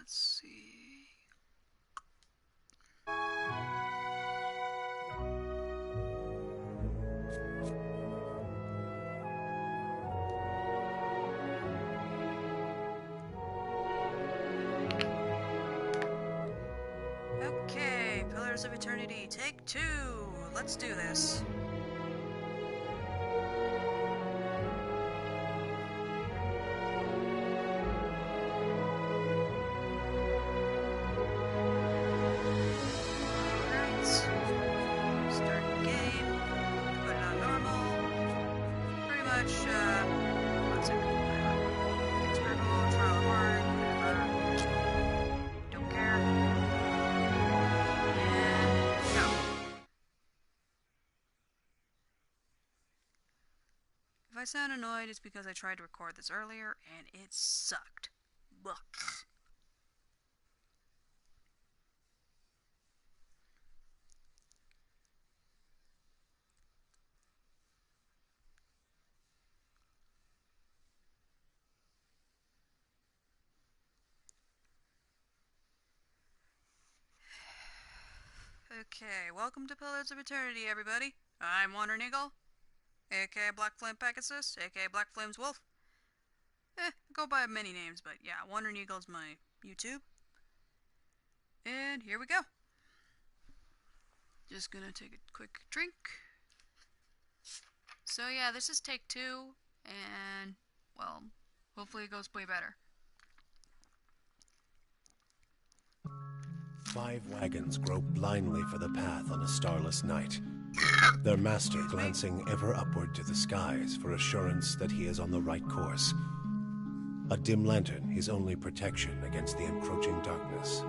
Let's see. Okay, Pillars of Eternity, take 2. Let's do this. If I sound annoyed, it's because I tried to record this earlier and it sucked. Ugh. Okay, welcome to Pillars of Eternity, everybody. I'm Wandering Eagle, aka Black Flame Pegasus, aka Black Flames Wolf. I go by many names, but yeah, Wandering Eagle is my YouTube. And here we go. Just gonna take a quick drink. So yeah, this is take 2, and, well, hopefully it goes way better. 5 wagons grope blindly for the path on a starless night, their master glancing ever upward to the skies for assurance that he is on the right course. A dim lantern his only protection against the encroaching darkness.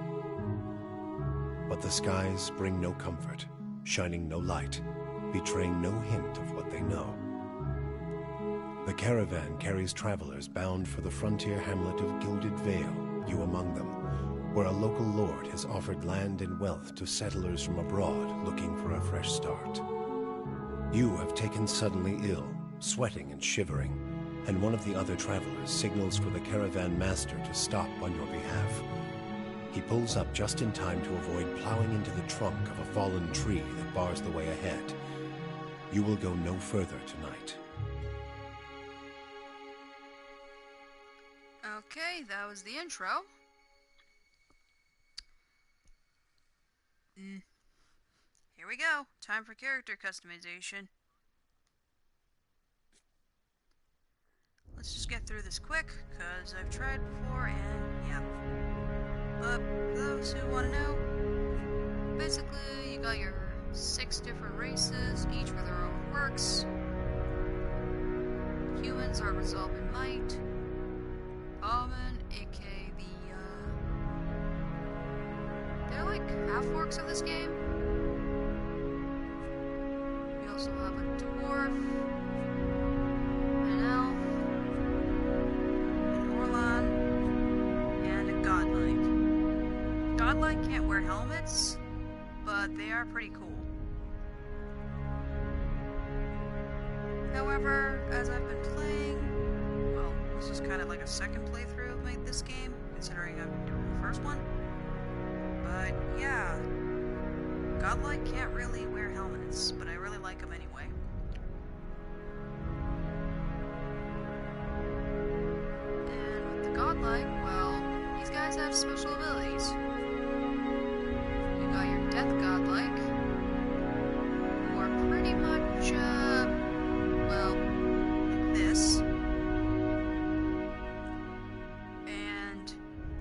But the skies bring no comfort, shining no light, betraying no hint of what they know. The caravan carries travelers bound for the frontier hamlet of Gilded Vale, you among them, where a local lord has offered land and wealth to settlers from abroad looking for a fresh start. You have taken suddenly ill, sweating and shivering, and one of the other travelers signals for the caravan master to stop on your behalf. He pulls up just in time to avoid plowing into the trunk of a fallen tree that bars the way ahead. You will go no further tonight. Okay, that was the intro. Here we go. Time for character customization. Let's just get through this quick, because I've tried before, and yeah. But for those who want to know, basically you got your 6 different races, each with their own quirks. Humans are Resolve in Might. Common, aka they're like half-orcs of this game. We also have a dwarf, an elf, an Orlan, and a godlike. Godlike can't wear helmets, but they are pretty cool. However, as I've been playing, well, this is kind of like a second playthrough of this game, considering I've been doing the first one. But yeah, Godlike can't really wear helmets, but I really like them anyway. And with the Godlike, well, these guys have special abilities. You got your Death Godlike, who are pretty much, well, like this. And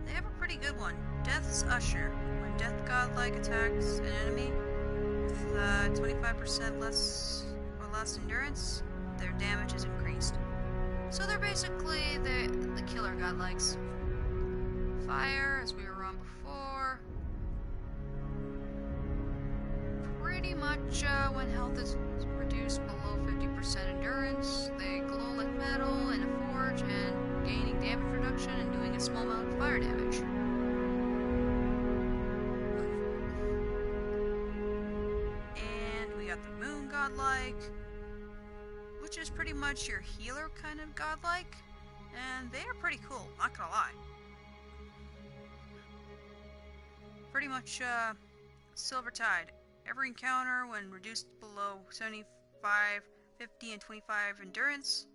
they have a pretty good one. Death's Usher. When Death Godlike attacks an enemy with 25% less or less endurance, their damage is increased. So they're basically the killer Godlikes. Fire, as we were on before. Pretty much when health is reduced below 50% endurance, they glow like metal in a forge and gaining damage reduction and doing a small amount of fire damage. And we got the Moon Godlike, which is pretty much your healer kind of Godlike, and they are pretty cool, not gonna lie. Pretty much Silver Tide. Every encounter, when reduced below 75, 50, and 25 endurance,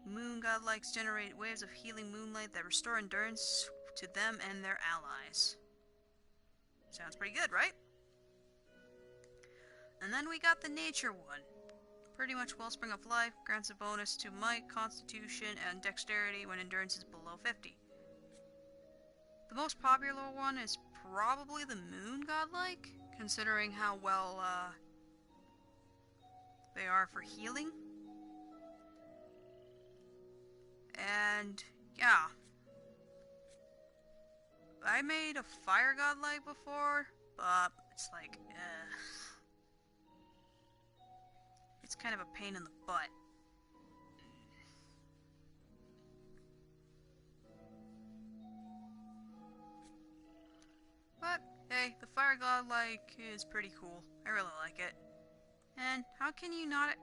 Moon Godlikes generate waves of healing moonlight that restore endurance to them and their allies. Sounds pretty good, right? And then we got the Nature one. Pretty much Wellspring of Life, grants a bonus to might, constitution, and dexterity when endurance is below 50. The most popular one is probably the Moon Godlike, considering how well they are for healing. And yeah, I made a Fire Godlike before, but it's like, it's kind of a pain in the butt. But hey, the Fire Godlike is pretty cool. I really like it. And how can you not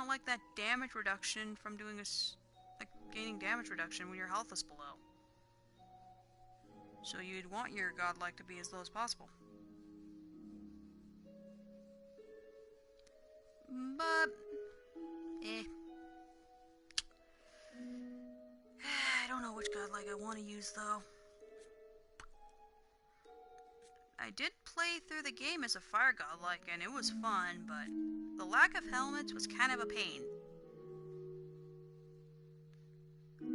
like that damage reduction from doing like gaining damage reduction when your health is below? So you'd want your Godlike to be as low as possible. But I don't know which Godlike I want to use though. I did play through the game as a Fire Godlike and it was fun, but the lack of helmets was kind of a pain.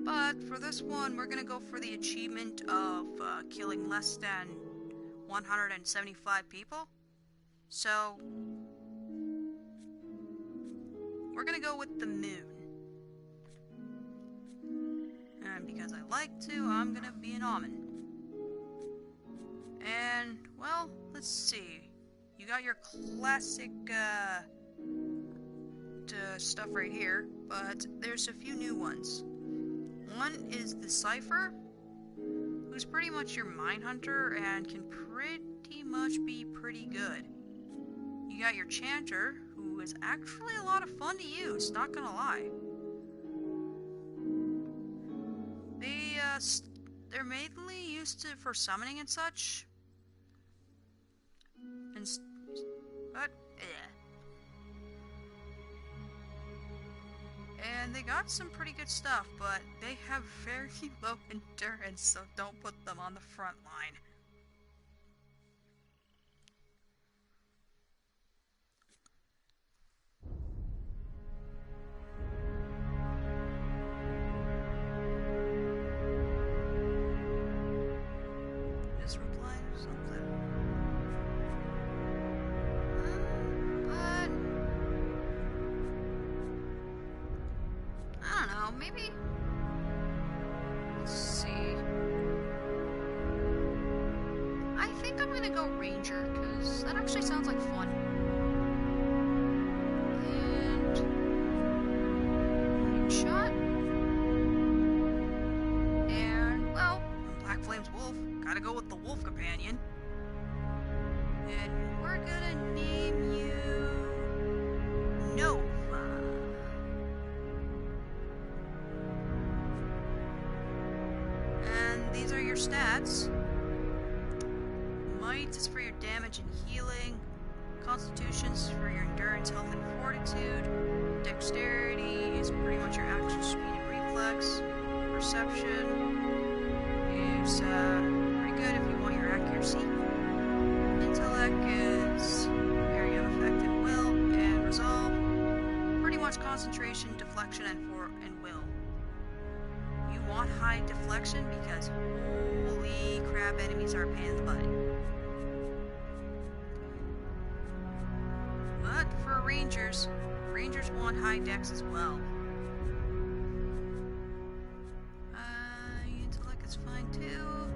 But for this one, we're gonna go for the achievement of killing less than 175 people. So we're gonna go with the Moon. And because I like to, I'm gonna be an Almond. And, well, let's see. You got your classic stuff right here, but there's a few new ones. One is the Cypher, who's pretty much your Mindhunter and can pretty much be pretty good. You got your Chanter, who is actually a lot of fun to use, not gonna lie. They're mainly used for summoning and such. And they got some pretty good stuff, but they have very low endurance, so don't put them on the front line. Just reply or something. But I don't know, maybe. Let's see. I think I'm gonna go Ranger, because that actually sounds like fun. And shot. And well, Black Flame's Wolf. Gotta go with the Wolf Companion. And we're gonna name you Nova. stats. Might is for your damage and healing. Constitution's for your endurance, health, and fortitude. Dexterity is pretty much your action, speed, and reflex. Perception is pretty good if you want your accuracy. Intellect is area of effect and will, and resolve. Pretty much concentration, deflection, and will. You want high deflection because holy crap, enemies are a pain in the butt. But for rangers want high dex as well. Intellect is fine too.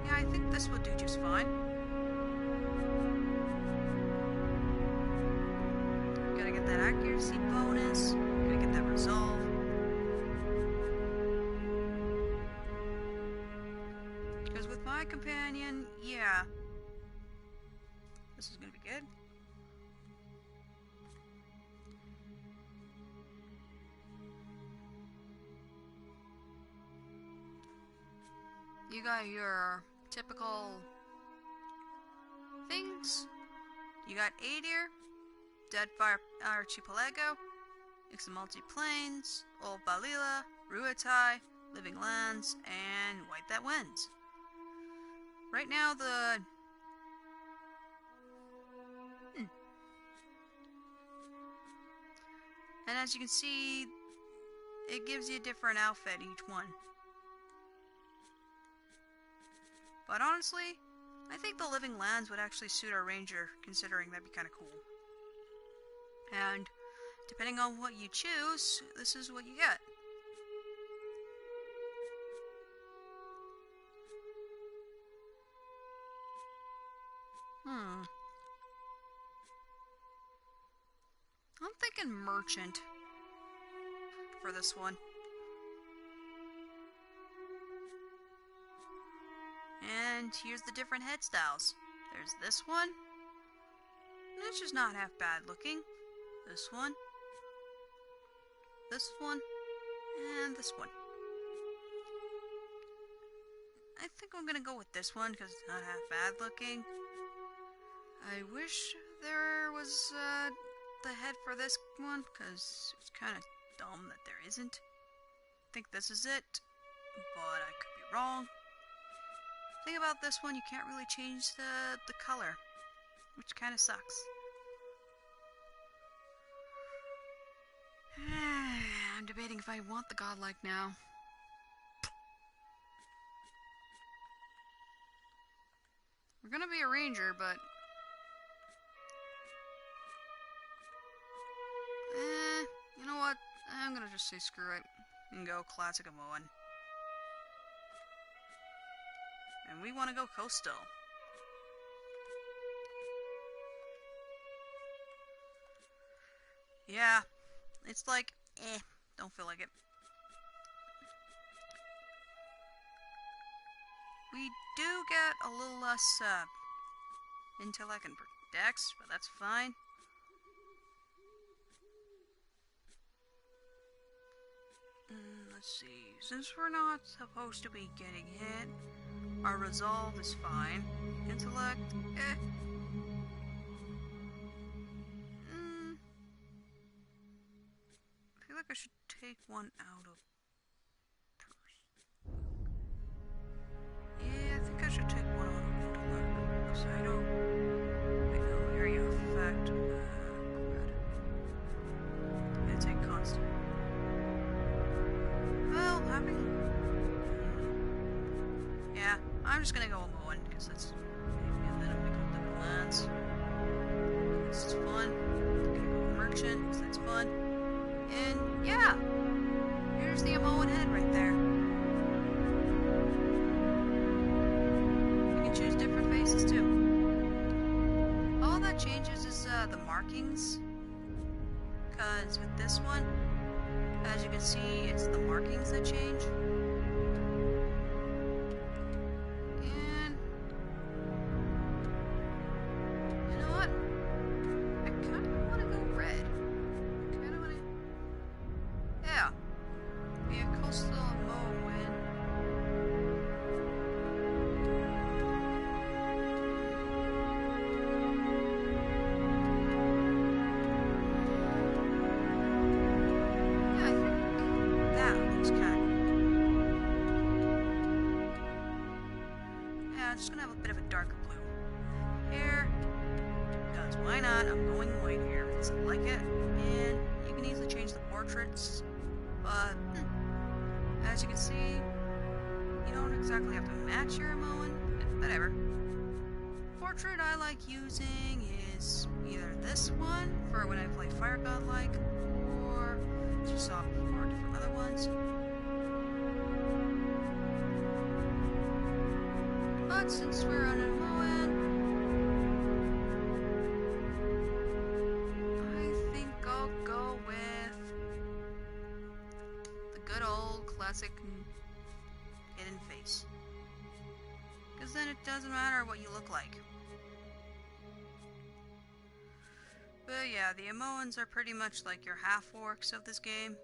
Yeah, I think this would do just fine. Gotta get that accuracy bonus. Gotta get that resolve. Because with my companion, yeah. This is gonna be good. You got your typical things. You got Adir, Deadfire Archipelago, Ixamalti Plains, Old Balila, Ruatai, Living Lands, and White That Wins. Right now, and as you can see, it gives you a different outfit each one. But honestly, I think the Living Lands would actually suit our ranger, considering that'd be kind of cool. And depending on what you choose, this is what you get. I'm thinking merchant for this one. And here's the different head styles. There's this one. It's just not half bad looking. This one. This one. And this one. I think I'm gonna go with this one because it's not half bad looking. I wish there was the head for this one because it's kind of dumb that there isn't. I think this is it, but I could be wrong. Thing about this one, you can't really change the color, which kind of sucks. I'm debating if I want the godlike now. We're gonna be a ranger, but you know what? I'm gonna just say screw it and go classic Amoan. And we want to go coastal. Yeah, it's like, don't feel like it. We do get a little less intellect and dex, but that's fine. Let's see, since we're not supposed to be getting hit, our resolve is fine. Intellect, I feel like I should take one out of purse. Yeah, I think I should take one out of intellect, because I don't... Wait, no, area of effect. Crud. I'm gonna take constant. Well, yeah, I'm just gonna go Amoan, because that's... And then we go Living Lands. This is fun. I'm gonna go Merchant, because that's fun. And, yeah! Here's the Amoan head right there. You can choose different faces, too. All that changes is, the markings. Because with this one, as you can see, it's the markings that change. And you know what? I kind of want to go red. Yeah. Be a coastal just gonna have a bit of a darker blue. Here, because why not? I'm going white here because I like it. And you can easily change the portraits, but as you can see, you don't exactly have to match your Amoan, whatever. Portrait I like using is either this one for when I play Fire Godlike, or as you saw before, different other ones. But since we're on an Amoan, I think I'll go with the good old classic hidden face. Because then it doesn't matter what you look like. But yeah, the Amoans are pretty much like your half-orcs of this game.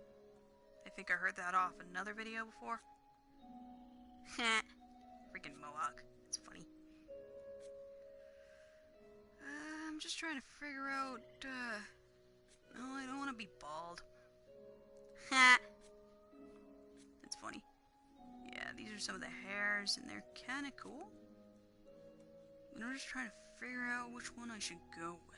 I think I heard that off another video before. Heh. Freaking Mohawk. It's funny. I'm just trying to figure out, no, I don't want to be bald. Ha! That's funny. Yeah, these are some of the hairs, and they're kinda cool. But I'm just trying to figure out which one I should go with.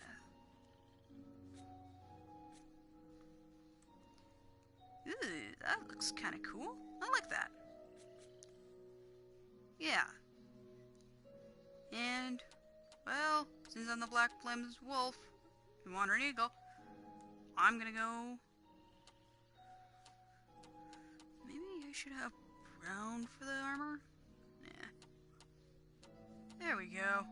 Ooh, that looks kinda cool. I like that. Yeah. And, well, since I'm the Black Flames Wolf and Wandering Eagle, I'm gonna go... Maybe I should have brown for the armor? Yeah. There we go.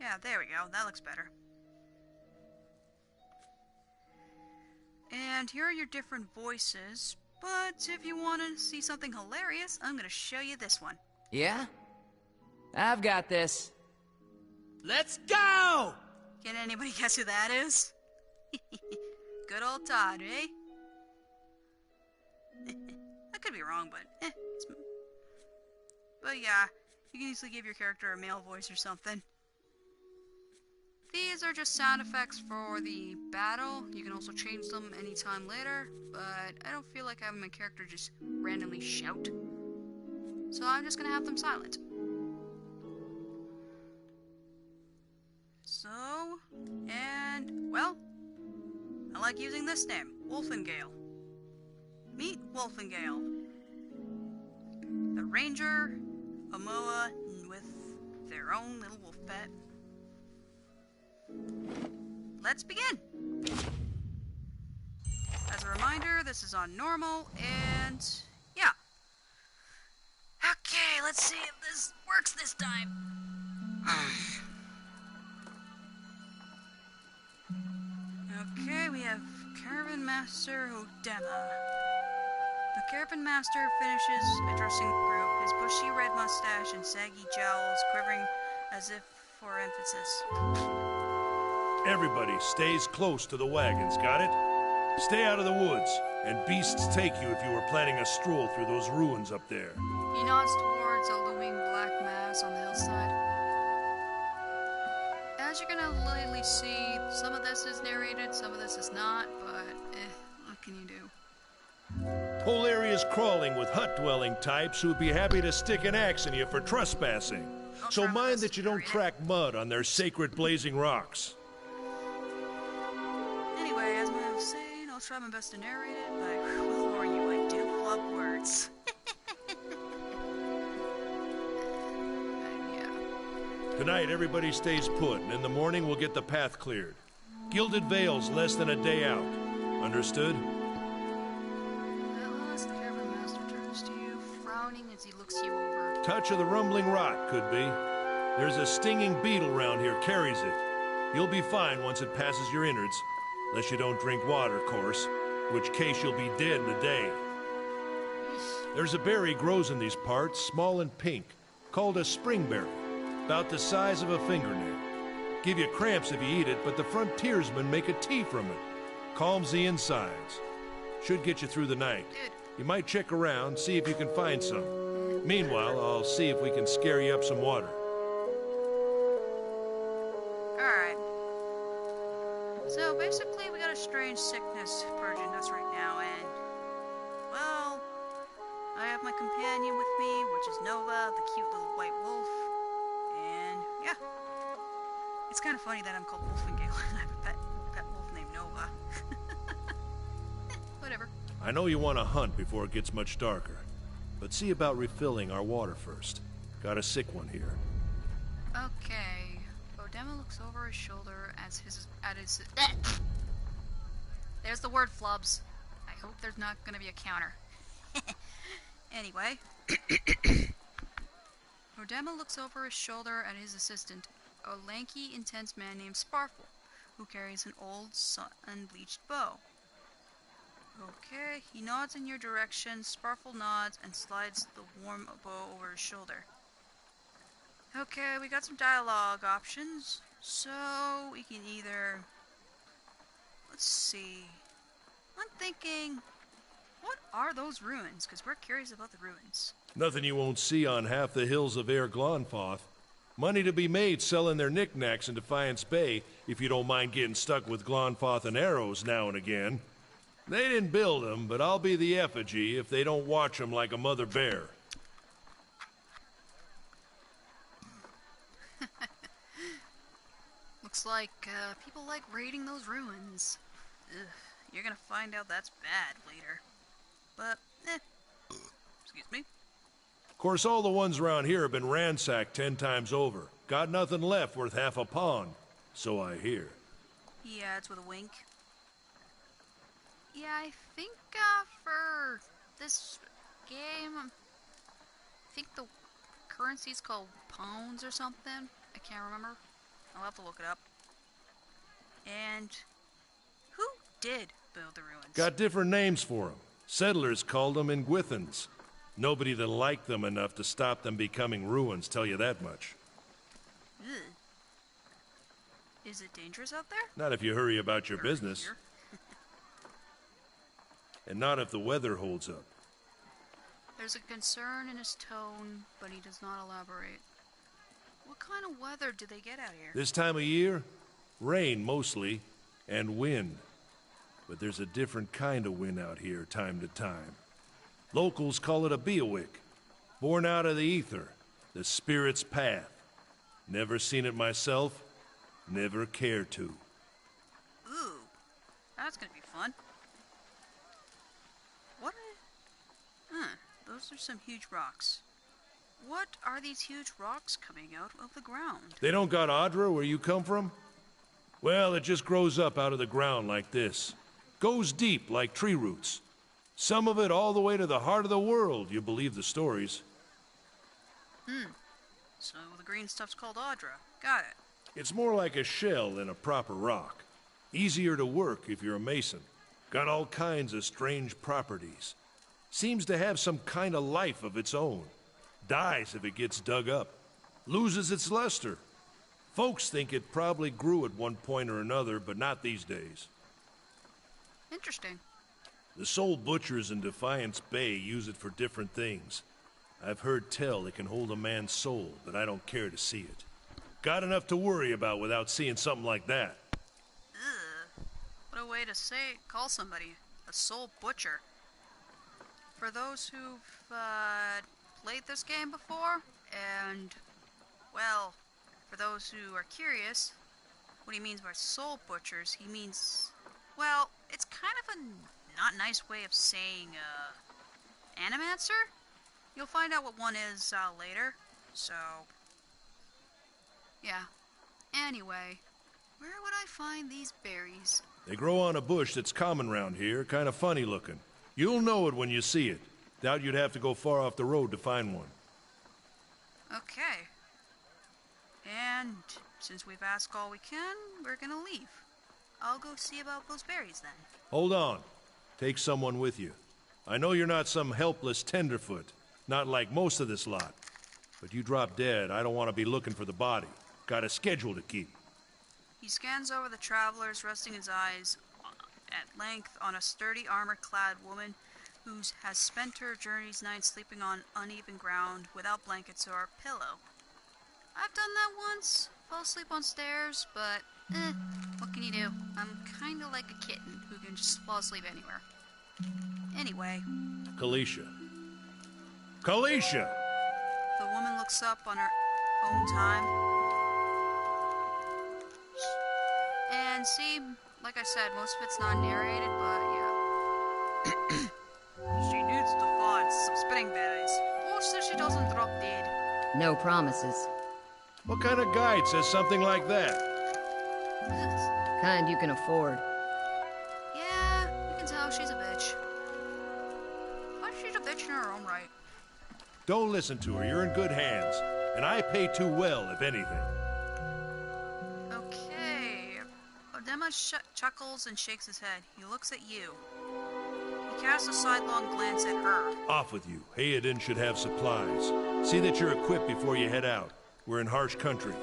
Yeah, there we go. That looks better. And here are your different voices, but if you want to see something hilarious, I'm going to show you this one. Yeah? I've got this. Let's go! Can anybody guess who that is? Good old Todd, eh? I could be wrong, but But yeah, you can easily give your character a male voice or something. These are just sound effects for the battle. You can also change them anytime later, but I don't feel like having my character just randomly shout. So I'm just gonna have them silent. So, and, well, I like using this name, Wolfengale. Meet Wolfengale, the ranger, a Moa with their own little wolf pet. Let's begin! As a reminder, this is on normal, and yeah. Okay, let's see if this works this time. Okay, we have Caravan Master Odema. The Caravan Master finishes addressing the group, his bushy red mustache and saggy jowls quivering as if for emphasis. Everybody stays close to the wagons, got it? Stay out of the woods, and beasts take you if you were planning a stroll through those ruins up there. He nods towards a looming black mass on the hillside. As you're gonna lately see, some of this is narrated, some of this is not, but what can you do? Whole area's crawling with hut-dwelling types who'd be happy to stick an axe in you for trespassing. So mind that you don't track mud on their sacred blazing rocks. Anyway, as I was saying, I'll try my best to narrate it, but I will warn you, I do flub words. Yeah. Tonight, everybody stays put, and in the morning we'll get the path cleared. Gilded Vale's less than a day out. Understood? At last, the Caravan Master turns to you, frowning as he looks you over. Touch of the rumbling rot, could be. There's a stinging beetle round here, carries it. You'll be fine once it passes your innards. Unless you don't drink water, of course. Which case you'll be dead in a day. There's a berry grows in these parts, small and pink, called a springberry. About the size of a fingernail. Give you cramps if you eat it, but the frontiersmen make a tea from it. Calms the insides. Should get you through the night. Good. You might check around, see if you can find some. Meanwhile, I'll see if we can scare you up some water. Alright. So basically, we got a strange sickness purging us right now, and, well, I have have my companion with me, which is Nova, the cute little white wolf. And yeah. It's kind of funny that I'm called Wolfengale and I have a pet wolf named Nova. Whatever. I know you want to hunt before it gets much darker, but see about refilling our water first. Got a sick one here. Okay. Odema looks over his shoulder at his There's the word flubs. I hope there's not gonna be a counter. Anyway. Odema looks over his shoulder at his assistant, a lanky, intense man named Sparkle, who carries an old, sun-bleached bow. Okay, he nods in your direction, Sparkle nods, and slides the warm bow over his shoulder. Okay, we got some dialogue options, so we can either... Let's see... I'm thinking... What are those ruins? Because we're curious about the ruins. Nothing you won't see on half the hills of Air Glonfoth. Money to be made selling their knickknacks in Defiance Bay, if you don't mind getting stuck with Glonfoth and arrows now and again. They didn't build them, but I'll be the effigy if they don't watch them like a mother bear. Looks like people like raiding those ruins. Ugh, you're gonna find out that's bad later. But, excuse me. Of course, all the ones around here have been ransacked 10 times over. Got nothing left worth half a pond, so I hear. He adds with a wink. Yeah, I think for this game, I think the currency's called pounds or something. I can't remember. I'll have to look it up. And who did build the ruins? Got different names for them. Settlers called them Ingwithans. Nobody that liked them enough to stop them becoming ruins, tell you that much. Ugh. Is it dangerous out there? Not if you hurry about your business. Here. And not if the weather holds up. There's a concern in his tone, but he does not elaborate. What kind of weather do they get out here? This time of year, rain mostly, and wind. But there's a different kind of wind out here time to time. Locals call it a Beowick, born out of the ether, the spirit's path. Never seen it myself, never care to. Ooh, that's gonna be fun. What? Those are some huge rocks. What are these huge rocks coming out of the ground? They don't got Adra where you come from? Well, it just grows up out of the ground like this. Goes deep like tree roots. Some of it all the way to the heart of the world, you believe the stories. So the green stuff's called Adra. Got it. It's more like a shell than a proper rock. Easier to work if you're a mason. Got all kinds of strange properties. Seems to have some kind of life of its own. Dies if it gets dug up. Loses its luster. Folks think it probably grew at one point or another, but not these days. Interesting. The soul butchers in Defiance Bay use it for different things. I've heard tell it can hold a man's soul, but I don't care to see it. Got enough to worry about without seeing something like that. Ugh. What a way to call somebody a soul butcher. For those who've played this game before, and, well, for those who are curious, what he means by soul butchers, he means, well, it's kind of a not nice way of saying, animancer? You'll find out what one is, later, so, yeah. Anyway, where would I find these berries? They grow on a bush that's common round here, kind of funny looking. You'll know it when you see it. Doubt you'd have to go far off the road to find one. Okay. And since we've asked all we can, we're gonna leave. I'll go see about those berries then. Hold on. Take someone with you. I know you're not some helpless tenderfoot, not like most of this lot. But you drop dead, I don't want to be looking for the body. Got a schedule to keep. He scans over the travelers, resting his eyes at length on a sturdy armor-clad woman who has spent her journey's night sleeping on uneven ground without blankets or a pillow. I've done that once. Fell asleep on stairs, but, what can you do? I'm kinda like a kitten who can just fall asleep anywhere. Anyway. Kalisha. Kalisha! The woman looks up on her own time. And see, like I said, most of it's not narrated, but yeah. She needs to find some spinning berries. Oh, so she doesn't drop dead. No promises. What kind of guide says something like that? Kind you can afford. Yeah, you can tell she's a bitch. But she's a bitch in her own right. Don't listen to her, you're in good hands. And I pay too well, if anything. Okay. Odema chuckles and shakes his head. He looks at you. He casts a sidelong glance at her. Off with you. Hayden should have supplies. See that you're equipped before you head out. We're in harsh country.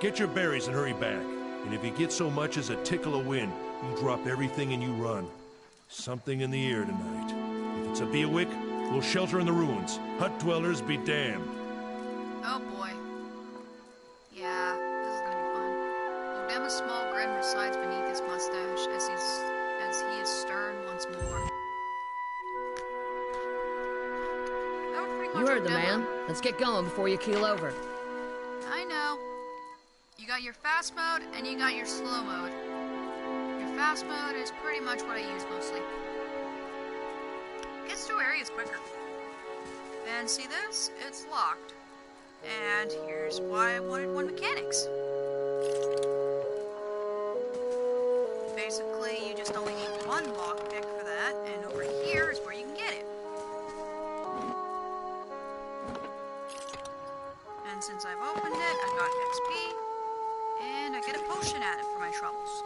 Get your berries and hurry back. And if you get so much as a tickle of wind, you drop everything and you run. Something in the air tonight. If it's a Beawick, we'll shelter in the ruins. Hut dwellers be damned. Oh boy. Yeah, this is gonna be fun. Odema's small grin resides beneath his mustache as he is stern once more. That was pretty much You heard the Odema. man. Let's get going before you keel over. I know. You got your fast mode and you got your slow mode. Your fast mode is pretty much what I use mostly. Gets through areas quicker. And see this? It's locked. And here's why I wanted one mechanics. Basically, you just only need one lockpick for that, and over here is where you can get it. And since I've opened it, I got XP, and I get a potion added for my troubles.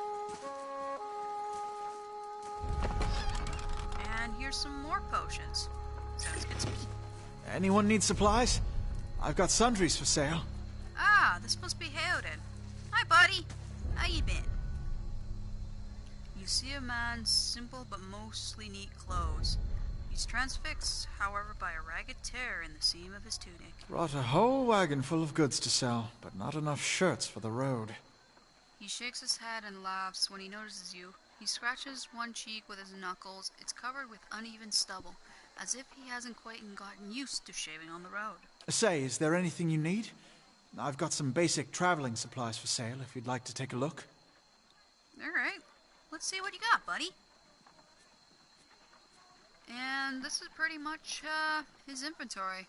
And here's some more potions. Sounds good to me. Anyone need supplies? I've got sundries for sale. Ah, this must be Hayden. Hi, buddy. How you been? You see a man, simple but mostly neat clothes. He's transfixed, however, by a ragged tear in the seam of his tunic. Brought a whole wagon full of goods to sell, but not enough shirts for the road. He shakes his head and laughs when he notices you. He scratches one cheek with his knuckles. It's covered with uneven stubble, as if he hasn't quite gotten used to shaving on the road. Say, is there anything you need? I've got some basic traveling supplies for sale if you'd like to take a look. Alright, let's see what you got, buddy. And this is pretty much, his inventory.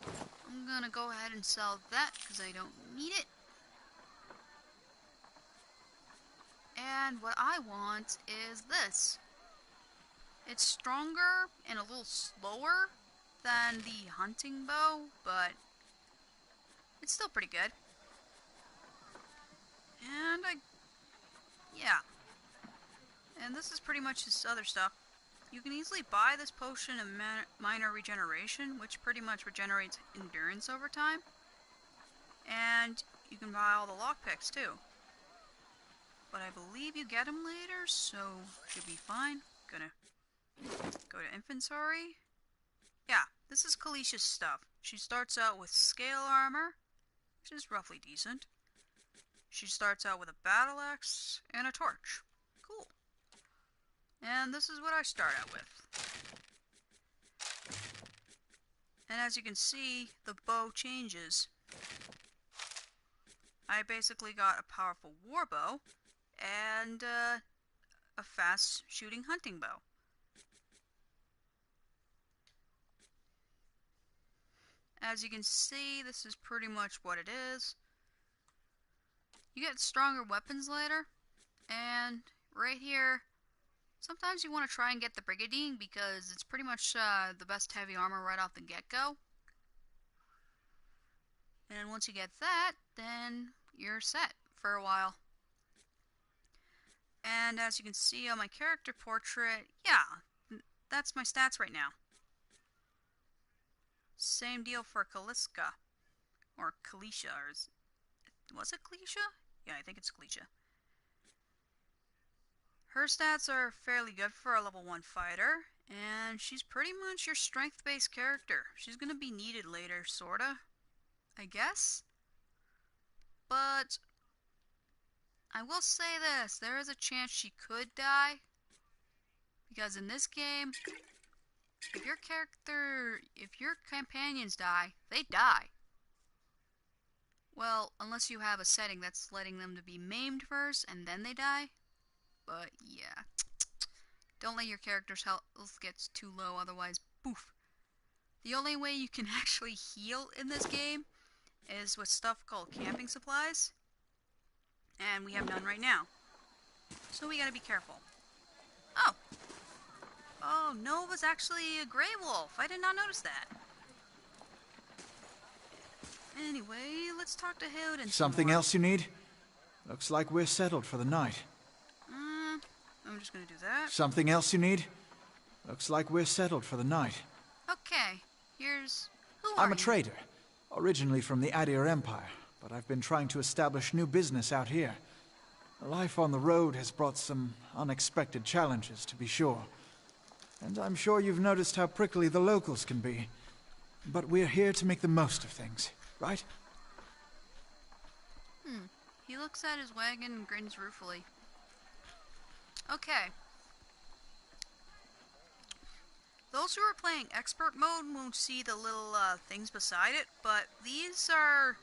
I'm gonna go ahead and sell that, because I don't need it. And what I want is this. It's stronger and a little slower than the hunting bow, but it's still pretty good. And yeah. And this is pretty much his other stuff. You can easily buy this potion of minor regeneration, which pretty much regenerates endurance over time. And you can buy all the lockpicks too. But I believe you get them later, so should be fine. Gonna go to inventory. Yeah, this is Kalisha's stuff. She starts out with scale armor, which is roughly decent. She starts out with a battle axe and a torch. Cool. And this is what I start out with. And as you can see, the bow changes. I basically got a powerful war bow and a fast shooting hunting bow. As you can see, this is pretty much what it is. You get stronger weapons later, and right here, sometimes you want to try and get the Brigadine because it's pretty much the best heavy armor right off the get-go. And once you get that, then you're set for a while. And as you can see on my character portrait, yeah, that's my stats right now. Same deal for Kaliska. Or Kalisha, or was it Kalisha? Yeah, I think it's Kalisha. Her stats are fairly good for a level 1 fighter, and she's pretty much your strength-based character. She's gonna be needed later, sorta, I guess. But I will say this, there is a chance she could die, because in this game, if your companions die, they die. Well, unless you have a setting that's letting them to be maimed first and then they die. But yeah, don't let your character's health get too low, otherwise, poof. The only way you can actually heal in this game is with stuff called camping supplies, and we have none right now. So we gotta be careful. Oh, Nova's actually a gray wolf. I did not notice that. Anyway, let's talk to Howden. Something else you need? Looks like we're settled for the night. I'm just gonna do that. Something else you need? Looks like we're settled for the night. Okay, here's... Who are I'm a you? trader, originally from the Adir Empire, but I've been trying to establish new business out here. Life on the road has brought some unexpected challenges, to be sure. And I'm sure you've noticed how prickly the locals can be. But we're here to make the most of things, right? He looks at his wagon and grins ruefully. Okay. Those who are playing expert mode won't see the little things beside it, but these are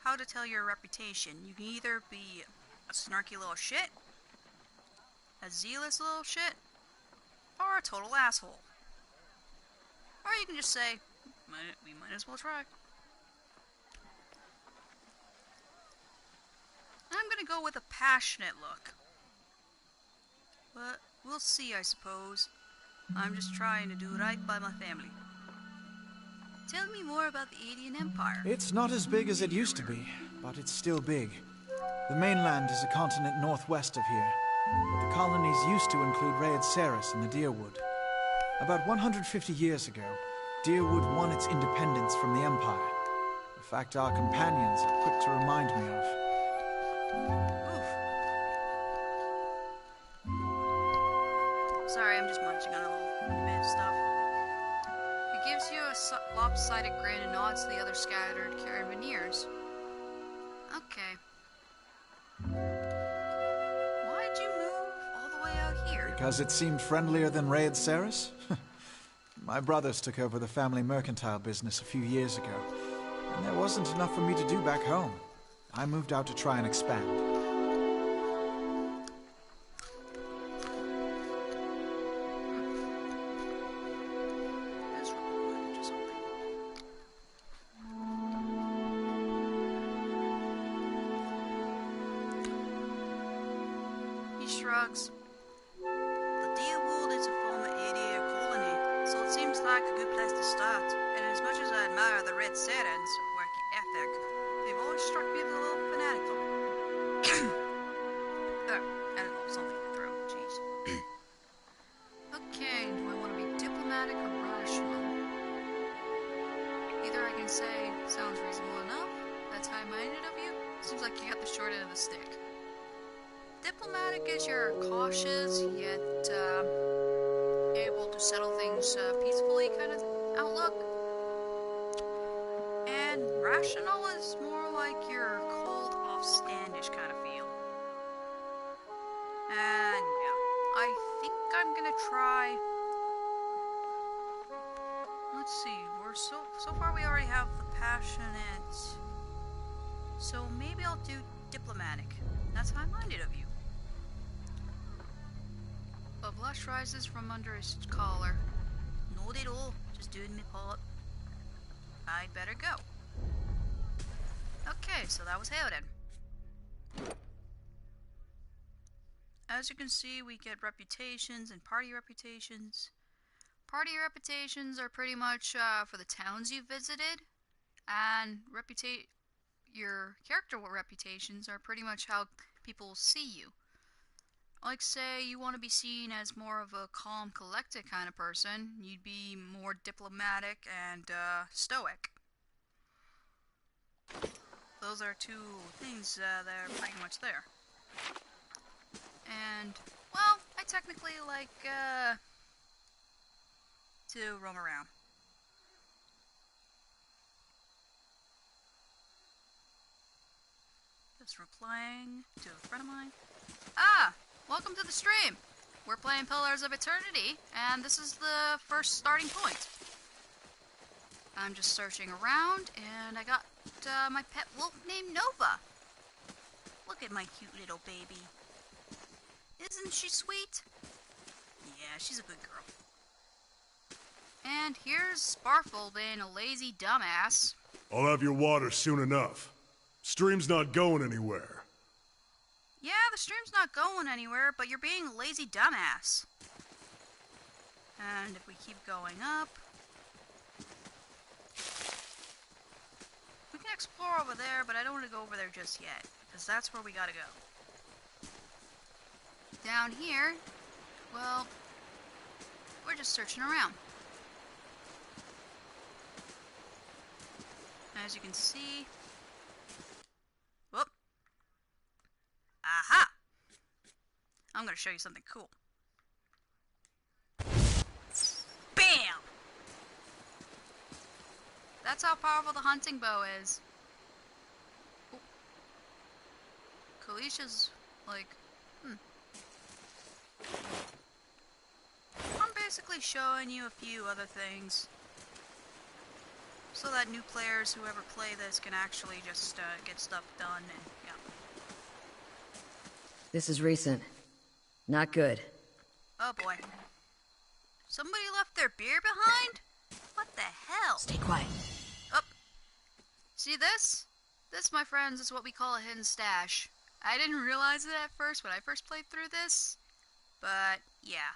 how to tell your reputation. You can either be a snarky little shit, a zealous little shit, or a total asshole. Or you can just say, we might as well try. I'm gonna go with a passionate look. But we'll see, I suppose. I'm just trying to do right by my family. Tell me more about the Adian Empire. It's not as big as it used to be, but it's still big. The mainland is a continent northwest of here, but the colonies used to include Raed Saris and the Deerwood. About 150 years ago, Deerwood won its independence from the Empire. A fact our companions are quick to remind me of. Oof. Sorry, I'm just munching on a little bit of stuff. He gives you a lopsided grin and nods to the other scattered caravaneers. Okay. Why'd you move all the way out here? Because it seemed friendlier than Raed Saris? My brothers took over the family mercantile business a few years ago, and there wasn't enough for me to do back home. I moved out to try and expand. That's really just something. He shrugs. The Deerwood is a former ADA colony, so it seems like a good place to start. And as much as I admire the Red Sarans' work ethic, they've always struck me as a little fanatical. And a little something in the throat, jeez. Okay, do I want to be diplomatic or rational? Either I can say, sounds reasonable enough, that's high-minded of you. Seems like you got the short end of the stick. Diplomatic is your cautious, yet able to settle things peacefully kind of outlook. And rational is more like your cold, offstandish kind of feel. And yeah, I think I'm gonna try. Let's see, we're so far we already have the passionate. So maybe I'll do diplomatic. That's high-minded of you. A blush rises from under his collar. Not at all, just doing my part. I'd better go. Okay, so that was Howden. As you can see, we get reputations and party reputations. Party reputations are pretty much for the towns you visited, and your character reputations are pretty much how people see you. Like, say you want to be seen as more of a calm, collected kind of person, you'd be more diplomatic and stoic. Those are two things that are pretty much there. And, well, I technically like to roam around. Just replying to a friend of mine. Ah! Welcome to the stream! we're playing Pillars of Eternity, and this is the first starting point. I'm just searching around, and I got my pet wolf named Nova. Look at my cute little baby. Isn't she sweet? Yeah, she's a good girl. And here's Sparkle being a lazy dumbass. I'll have your water soon enough. Stream's not going anywhere. Yeah, the stream's not going anywhere, but you're being a lazy dumbass. And if we keep going up... we can explore over there, but I don't want to go over there just yet, because that's where we gotta go. Down here, well, we're just searching around. As you can see... whoop. Aha! I'm gonna show you something cool. BAM! That's how powerful the hunting bow is. Oh. Kalisha's like, I'm basically showing you a few other things, so that new players who ever play this can actually just get stuff done, and yeah. This is recent. Not good. Oh boy. Somebody left their beer behind? What the hell? Stay quiet. Oh. See this? This, my friends, is what we call a hidden stash. I didn't realize it at first when I first played through this, but yeah.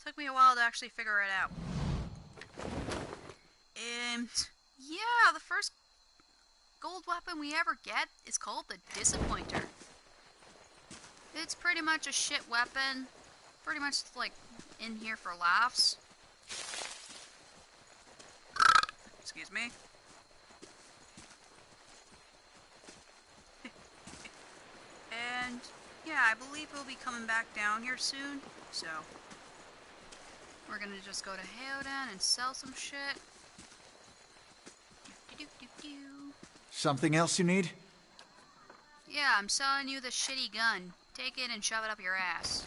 Took me a while to actually figure it out. And yeah, the first gold weapon we ever get is called the Disappointer. It's pretty much a shit weapon. Pretty much like in here for laughs. Excuse me. And yeah, I believe we'll be coming back down here soon. So we're gonna just go to Heodan and sell some shit. Something else you need? Yeah, I'm selling you the shitty gun. Take it and shove it up your ass.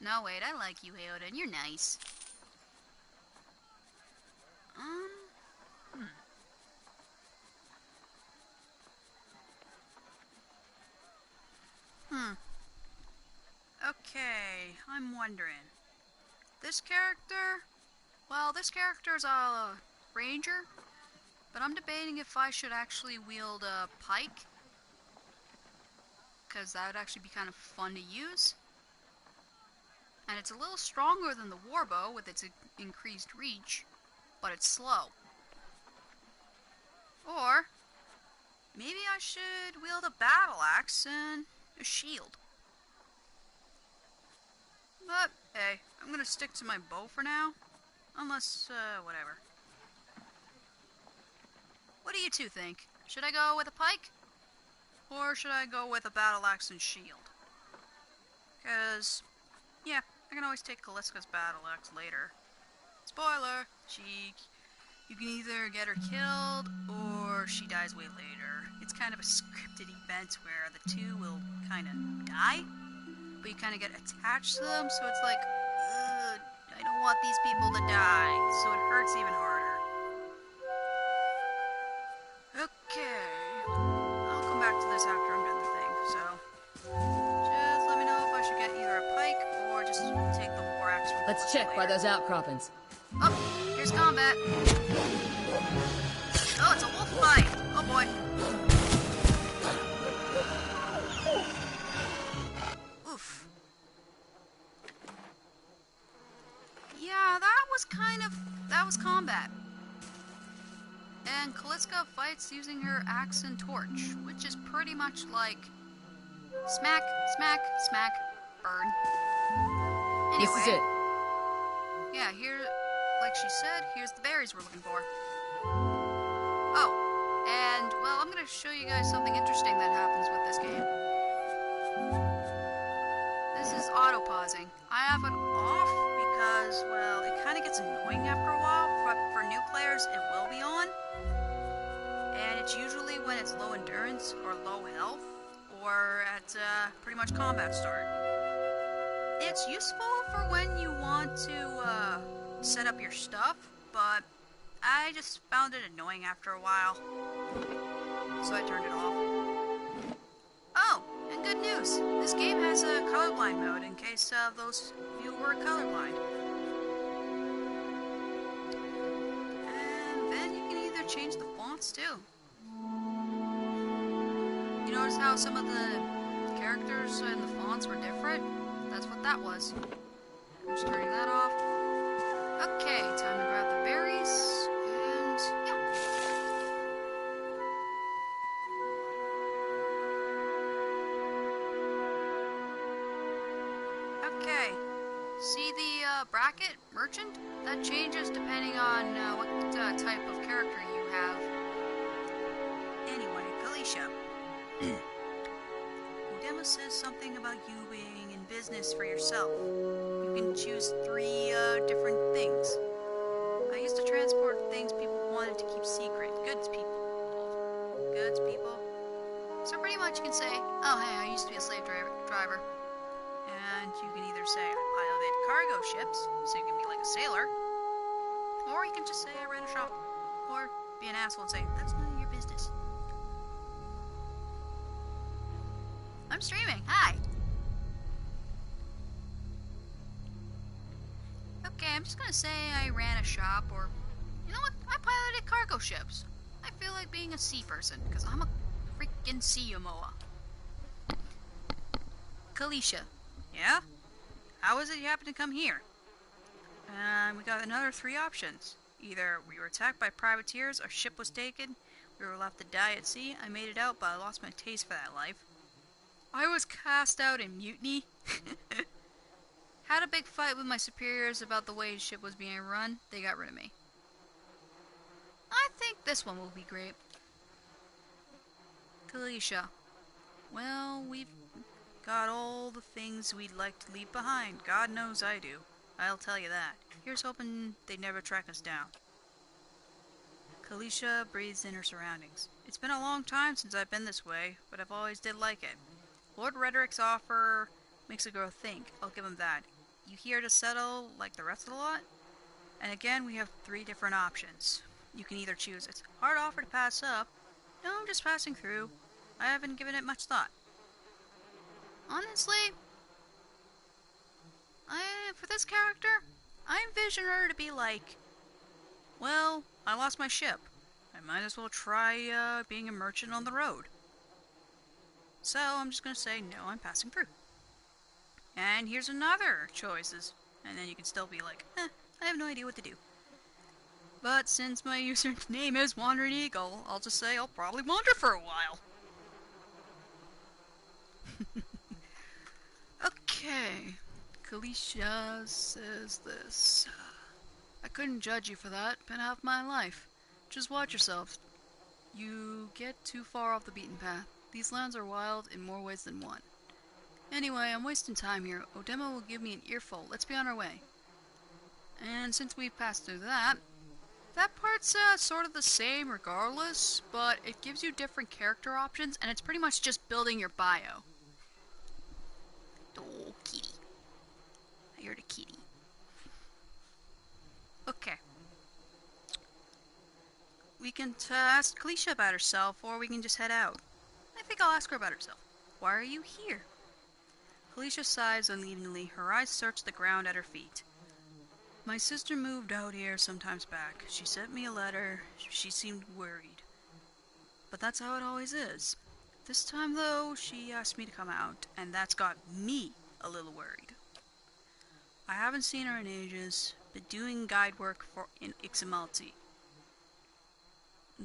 No, wait, I like you, Heodan. You're nice. Okay, I'm wondering. This character? Well, this character's a ranger, but I'm debating if I should actually wield a pike, because that would actually be kind of fun to use. And it's a little stronger than the warbow with its increased reach, but it's slow. Or maybe I should wield a battle axe and a shield. But hey, I'm gonna stick to my bow for now, unless whatever. What do you two think? Should I go with a pike? Or should I go with a battle axe and shield? Cause, yeah, I can always take Kaliska's battle axe later. Spoiler! You can either get her killed, or she dies way later. It's kind of a scripted event where the two will kind of die, but you kind of get attached to them, so it's like, ugh, I don't want these people to die, so it hurts even harder. Okay. I'll come back to this after I'm done the thing, so just let me know if I should get either a pike or just take the war axe from Let's check by later. those outcroppings. Oh, here's combat. Oh, it's a wolf fight. Oh boy. Oof. Yeah, that was combat. And Kaliska fights using her axe and torch, which is pretty much like smack, smack, smack, burn. Anyway, This is it. yeah, here, like she said, here's the berries we're looking for. Oh, and, well, I'm gonna show you guys something interesting that happens with this game. This is auto-pausing. I have it off because, well, it kind of gets annoying after a while, but for new players, it will be on. And it's usually when it's low endurance or low health, or at pretty much combat start. It's it's useful for when you want to, set up your stuff, but I just found it annoying after a while. So I turned it off. Oh, and good news. This game has a colorblind mode in case those of you were colorblind. And then you can either change the fonts too. You notice how some of the characters and the fonts were different? That's what that was. I'm just turning that off. Okay, time to grab the berries, and yeah. Okay, see the bracket, merchant? That changes depending on what type of character you have. Anyway, Kalisha. Odema says something about you being in business for yourself. You can choose 3 different things. I used to transport things people wanted to keep secret. Goods people. Goods people. So pretty much you can say, oh hey, I used to be a slave driver. And you can either say I piloted cargo ships, so you can be like a sailor. Or you can just say I ran a shop. Or be an asshole and say, that's none of your business. I'm streaming. Hi. Okay, I'm just gonna say I ran a shop, or you know what? I piloted cargo ships. I feel like being a sea person because I'm a freaking sea Moa. Kalisha. Yeah? How is it you happen to come here? We got another 3 options. Either we were attacked by privateers, our ship was taken, we were left to die at sea. I made it out, but I lost my taste for that life. I was cast out in mutiny. Had a big fight with my superiors about the way his ship was being run. They got rid of me. I think this one will be great. Kalisha. Well, we've got all the things we'd like to leave behind. God knows I do. I'll tell you that. Here's hoping they'd never track us down. Kalisha breathes in her surroundings. It's been a long time since I've been this way, but I've always did like it. Lord Redrick's offer makes a girl think. I'll give him that. You here to settle like the rest of the lot? And again, we have 3 different options. You can either choose, it's a hard offer to pass up. No, I'm just passing through. I haven't given it much thought. Honestly, for this character, I envision her to be like, well, I lost my ship. I might as well try being a merchant on the road. So I'm just going to say, no, I'm passing through. And here's another choices. And then you can still be like, I have no idea what to do. But since my username is Wandering Eagle, I'll just say I'll probably wander for a while. Okay. Kalisha says this. I couldn't judge you for that. Been half my life. Just watch yourself. You get too far off the beaten path. These lands are wild in more ways than one. Anyway, I'm wasting time here. Odema will give me an earful. Let's be on our way. And since we've passed through that part's sort of the same regardless, but it gives you different character options, and it's pretty much just building your bio. Oh, kitty. I heard a kitty. Okay. We can ask Kalisha about herself, or we can just head out. I think I'll ask her about herself. Why are you here? Kalisha sighs unevenly. Her eyes search the ground at her feet. My sister moved out here some times back. She sent me a letter. She seemed worried. But that's how it always is. This time, though, she asked me to come out, and that's got me a little worried. I haven't seen her in ages, been doing guide work in Ixamalti.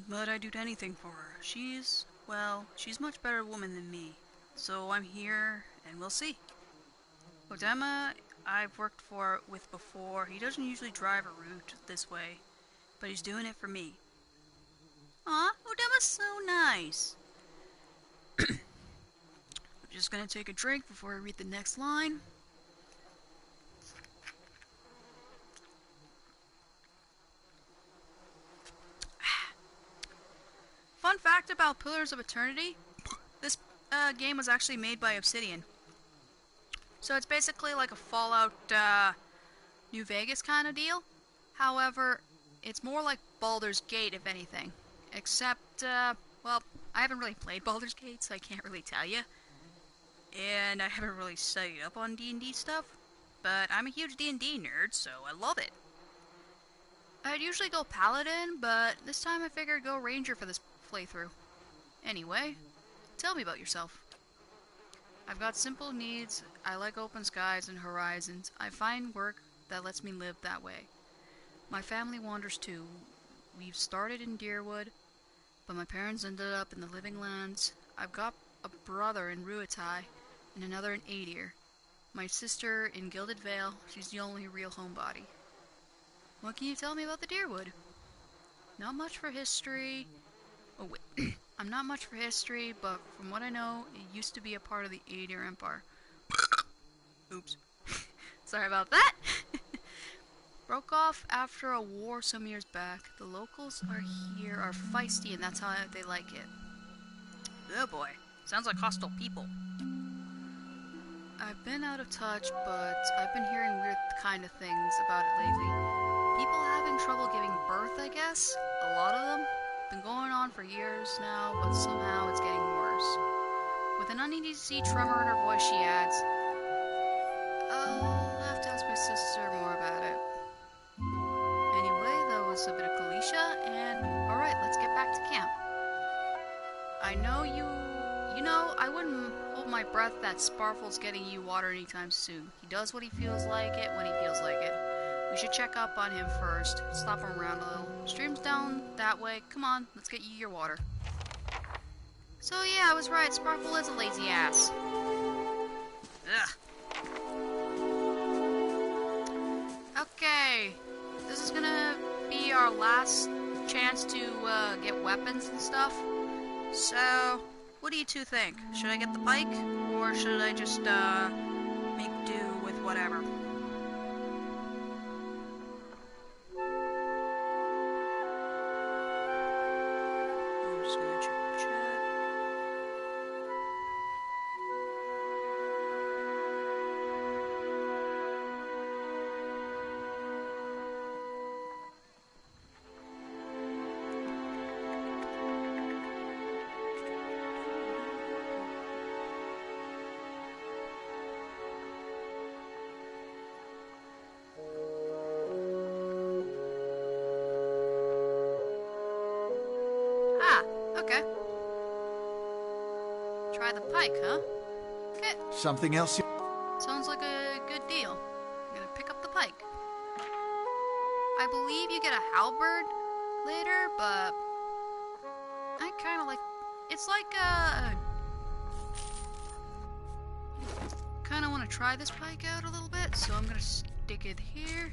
But I'd do anything for her. She's a much better woman than me. So I'm here, and we'll see. Odema, I've worked with before. He doesn't usually drive a route this way, but he's doing it for me. Aw, Odema's so nice. I'm just gonna take a drink before I read the next line. Fun fact about Pillars of Eternity, this game was actually made by Obsidian. So it's basically like a Fallout New Vegas kind of deal. However, it's more like Baldur's Gate, if anything. Except, well, I haven't really played Baldur's Gate, so I can't really tell you. And I haven't really studied up on D&D stuff. But I'm a huge D&D nerd, so I love it. I'd usually go Paladin, but this time I figured I'd go Ranger for this playthrough. Anyway, tell me about yourself. I've got simple needs, I like open skies and horizons. I find work that lets me live that way. My family wanders too. We've started in Deerwood, but my parents ended up in the Living Lands. I've got a brother in Ruatai, and another in Adir. My sister in Gilded Vale, she's the only real homebody. What can you tell me about the Deerwood? Not much for history. Oh wait, I'm not much for history, but from what I know, it used to be a part of the Adir Empire. Oops. Sorry about that. Broke off after a war some years back. The locals are feisty, and that's how they like it. Oh boy, sounds like hostile people. I've been out of touch, but I've been hearing weird kind of things about it lately. People having trouble giving birth, I guess. A lot of them. Been going on for years now, but somehow it's getting worse. With an uneasy tremor in her voice, she adds, I'll have to ask my sister more about it. Anyway, that was a bit of Kalisha, and alright, let's get back to camp. I know I wouldn't hold my breath that Sparfle's getting you water anytime soon. He does what he feels like it when he feels like it. We should check up on him first, stop him around a little. Stream's down that way. Come on, let's get you your water. So yeah, I was right. Sparfle is a lazy ass. Ugh. Okay, this is gonna be our last chance to get weapons and stuff. So, what do you two think? Should I get the pike, or should I just make do with whatever? I'm just gonna check the chat. Okay. Try the pike, huh? Okay. Something else you... Sounds like a good deal. I'm gonna pick up the pike. I believe you get a halberd later, but I kind of like... It's like kind of want to try this pike out a little bit, so I'm gonna stick it here.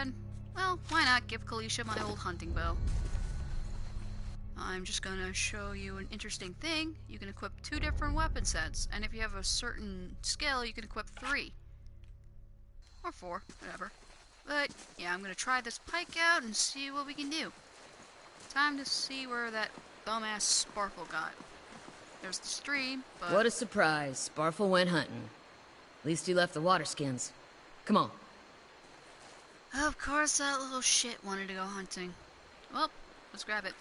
And, well, why not give Kalisha my old hunting bow? I'm just gonna show you an interesting thing. You can equip 2 different weapon sets, and if you have a certain skill, you can equip 3. Or 4, whatever. But, yeah, I'm gonna try this pike out and see what we can do. Time to see where that dumbass Sparfle got. There's the stream, but... What a surprise. Sparfle went hunting. At least he left the water skins. Come on. Of course that little shit wanted to go hunting. Well, let's grab it.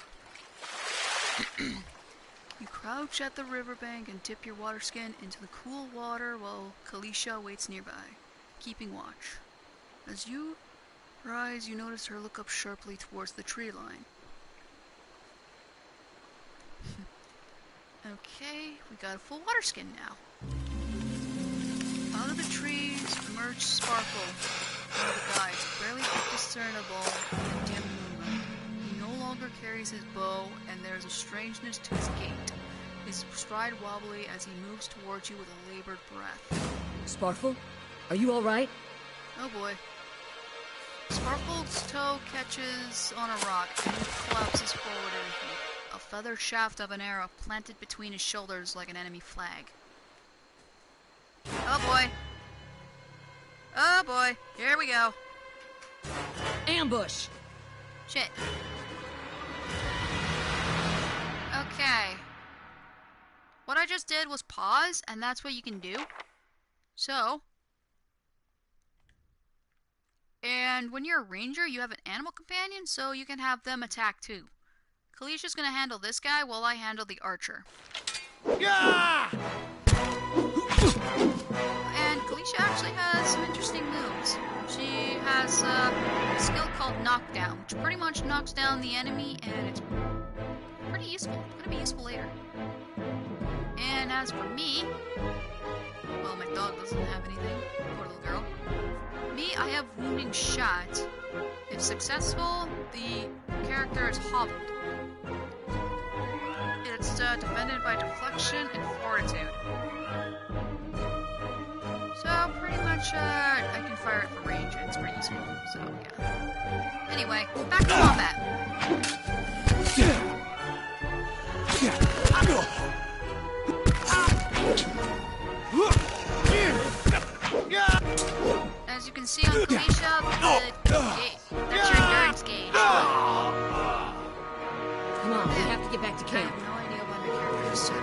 You crouch at the riverbank and dip your water skin into the cool water while Kalisha waits nearby, keeping watch. As you rise, you notice her look up sharply towards the tree line. Okay, we got a full water skin now. Out of the trees emerged Sparfle, one of the guys, barely discernible in dim moonlight. He no longer carries his bow, and there is a strangeness to his gait. His stride wobbly as he moves towards you with a labored breath. Sparfle? Are you alright? Oh boy. Sparfle's toe catches on a rock, and he collapses forward in a heap. A feathered shaft of an arrow planted between his shoulders like an enemy flag. Oh boy. Oh boy. Here we go. Ambush! Shit. Okay. What I just did was pause, and that's what you can do. So, and when you're a ranger, you have an animal companion, so you can have them attack too. Kalicia's gonna handle this guy while I handle the archer. Yeah! And Kalisha actually has some interesting moves. She has a skill called Knockdown, which pretty much knocks down the enemy, and it's pretty useful. It's gonna be useful later. And as for me, well, my dog doesn't have anything. Poor little girl. Me, I have Wounding Shot. If successful, the character is hobbled. It's defended by Deflection and Fortitude. So, pretty much, I can fire it for range, and it's pretty useful. So, yeah. Anyway, back to combat. As you can see on Kalisha, that's your endurance gauge. Come on, we have to get back to I camp. have no idea why my character is set up.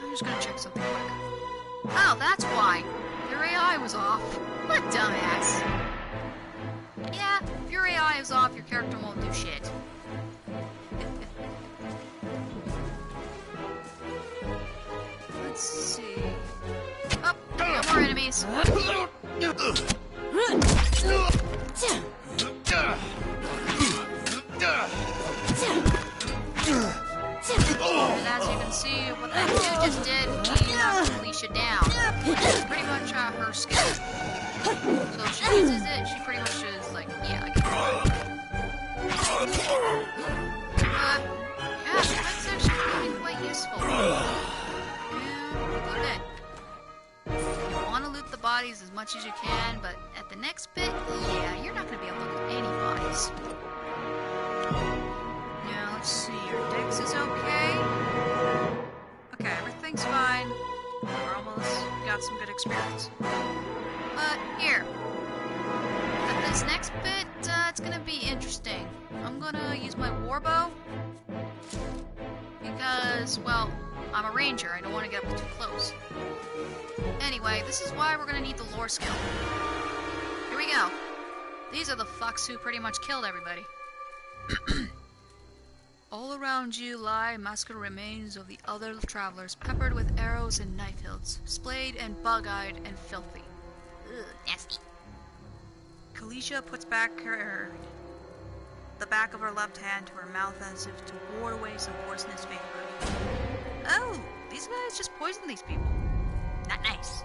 I'm just gonna check something quick. Oh, that's why. Your AI was off. What a dumbass. Yeah, if your AI is off, your character won't do shit. Let's see. Oh, no more enemies. And as you can see, what that dude just did, he knocked Alicia down. It's pretty much her skill. So if she uses it, she pretty much is like, yeah, I can yeah, that's actually proving quite useful. And good. You want to loot the bodies as much as you can, but at the next bit, yeah, you're not going to be able to loot any bodies. Now, let's see, your dex is okay. Okay, everything's fine. We're almost got some good experience. But here, at this next bit, it's gonna be interesting. I'm gonna use my warbow because, well, I'm a ranger. I don't want to get up too close. Anyway, this is why we're gonna need the lore skill. Here we go. These are the fucks who pretty much killed everybody. All around you lie massacred remains of the other travelers, peppered with arrows and knife hilts, splayed and bug-eyed and filthy. Ugh, nasty. Kalisha puts back the back of her left hand to her mouth as if to ward away some poisonous vapor. Oh, these guys just poisoned these people. Not nice.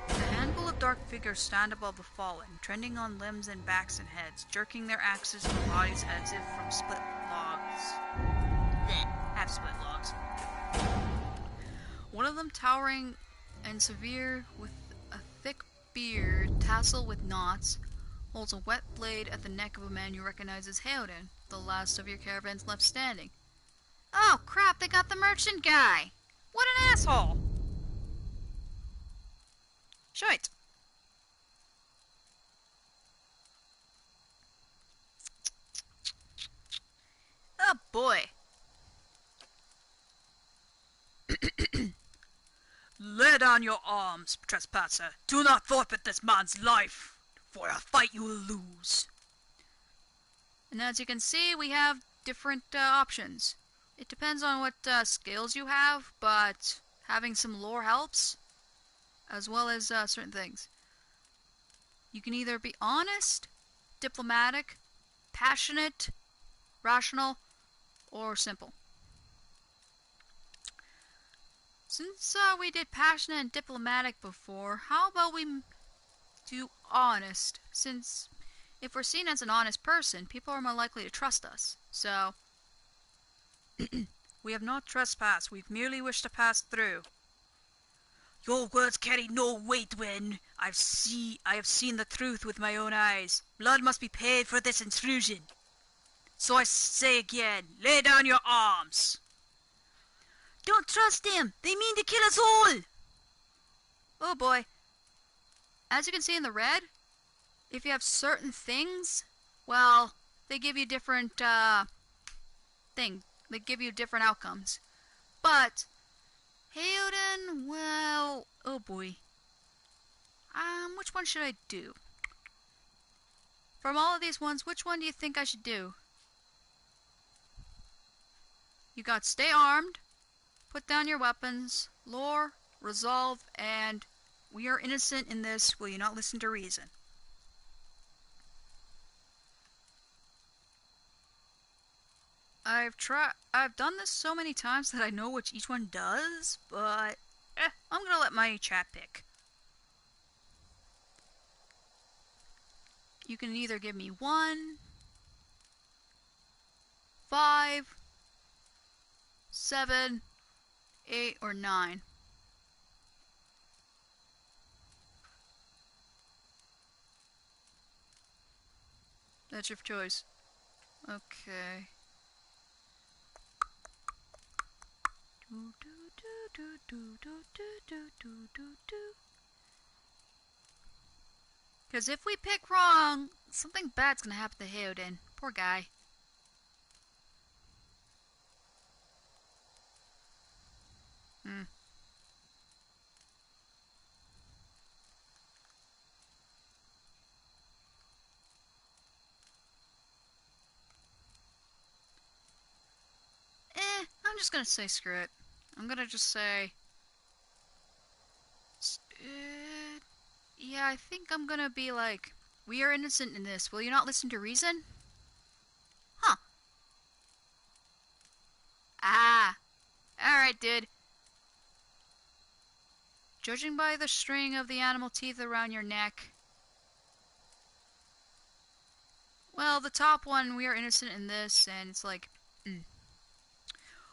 A handful of dark figures stand above the fallen, trending on limbs and backs and heads, jerking their axes from bodies as if from split logs. Blech, half split logs. One of them towering and severe with a thick beard, tassel with knots, holds a wet blade at the neck of a man you recognize as Heoden, the last of your caravans left standing. Oh crap, they got the merchant guy! What an asshole! Shite! Oh boy! Lay down your arms, trespasser. Do not forfeit this man's life. For a fight you will lose. And as you can see, we have different options. It depends on what skills you have, but having some lore helps, as well as certain things. You can either be honest, diplomatic, passionate, rational, or simple. Since we did passionate and diplomatic before, how about we do honest? Since if we're seen as an honest person, people are more likely to trust us. So, we have not trespassed, we've merely wished to pass through. Your words carry no weight when I have seen the truth with my own eyes. Blood must be paid for this intrusion. So I say again, lay down your arms. Don't trust them! They mean to kill us all! Oh boy. As you can see in the red, if you have certain things, well, they give you different, They give you different outcomes. But Heoden, well, oh boy. Which one should I do? From all of these ones, which one do you think I should do? You got stay armed, put down your weapons, lore, resolve, and we are innocent in this, will you not listen to reason? I've done this so many times that I know what each one does, but I'm gonna let my chat pick. You can either give me 1, 5, 7, 8, or 9. That's your choice. Okay. Because if we pick wrong, something bad's gonna happen to Heoden. Poor guy. I'm just gonna say screw it. I'm gonna just say... yeah, I think I'm gonna be like, we are innocent in this. Will you not listen to reason? Huh. Ah. Alright, dude. Judging by the string of the animal teeth around your neck... well, the top one, we are innocent in this, and it's like...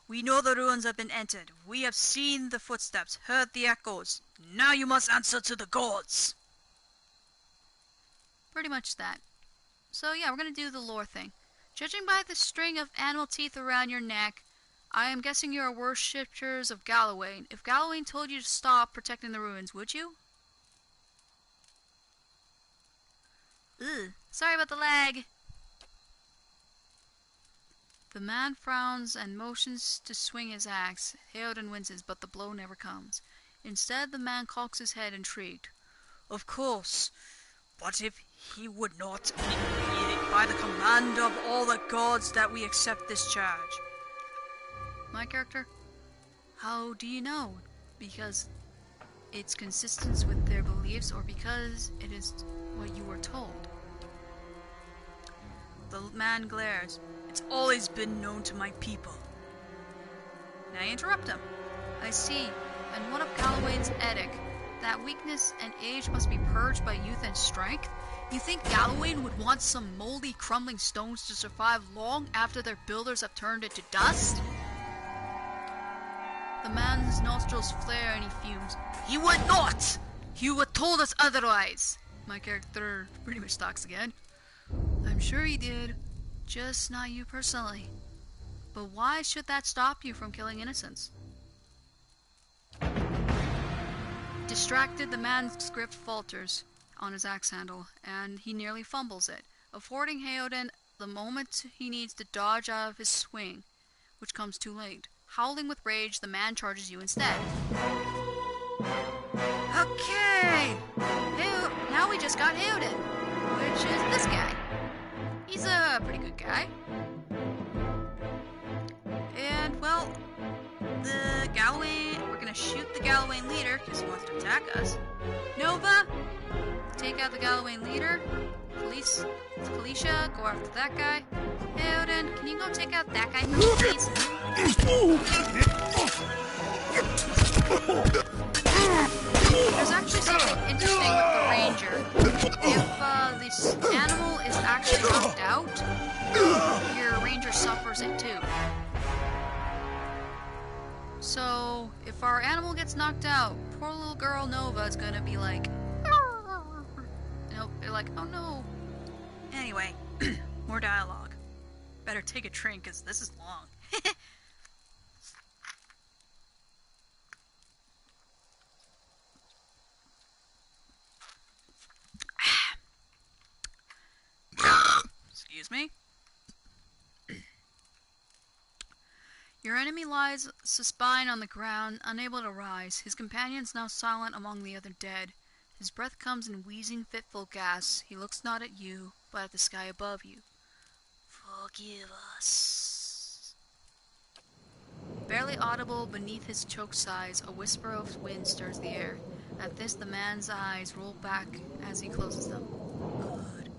We know the ruins have been entered. We have seen the footsteps, heard the echoes. Now you must answer to the gods. Pretty much that. So yeah, we're gonna do the lore thing. Judging by the string of animal teeth around your neck, I am guessing you are worshippers of Galawain. If Galawain told you to stop protecting the ruins, would you? Ugh, sorry about the lag. The man frowns and motions to swing his axe. Heoden winces, but the blow never comes. Instead, the man cocks his head, intrigued. Of course, but if he would not, it be by the command of all the gods that we accept this charge. My character? How do you know? Because it's consistent with their beliefs, or because it is what you were told? The man glares. It's always been known to my people. Now you interrupt him. I see. And what of Galawain's edict? That weakness and age must be purged by youth and strength? You think Galawain would want some moldy, crumbling stones to survive long after their builders have turned into dust? The man's nostrils flare and he fumes. He would not! You would told us otherwise! My character pretty much talks again. I'm sure he did. Just not you personally. But why should that stop you from killing innocents? Distracted, the man's grip falters on his axe handle, and he nearly fumbles it, affording Heoden the moment he needs to dodge out of his swing, which comes too late. Howling with rage, the man charges you instead. Okay! Now we just got Heoden, which is this guy. He's a pretty good guy. And, well, the Galawain, we're gonna shoot the Galawain leader because he wants to attack us. Nova, take out the Galawain leader. Kalisha, go after that guy. Heoden, can you go take out that guy, please? There's actually something interesting with the ranger. If this animal is actually knocked out, your ranger suffers it too. So, if our animal gets knocked out, poor little girl Nova is gonna be like, nope, they're like, oh no. Anyway, more dialogue. Better take a drink, because this is long. Excuse me. Your enemy lies supine on the ground, unable to rise, his companions now silent among the other dead. His breath comes in wheezing, fitful gasps. He looks not at you, but at the sky above you. Forgive us. Barely audible beneath his choked sighs, a whisper of wind stirs the air. At this, the man's eyes roll back as he closes them. Good,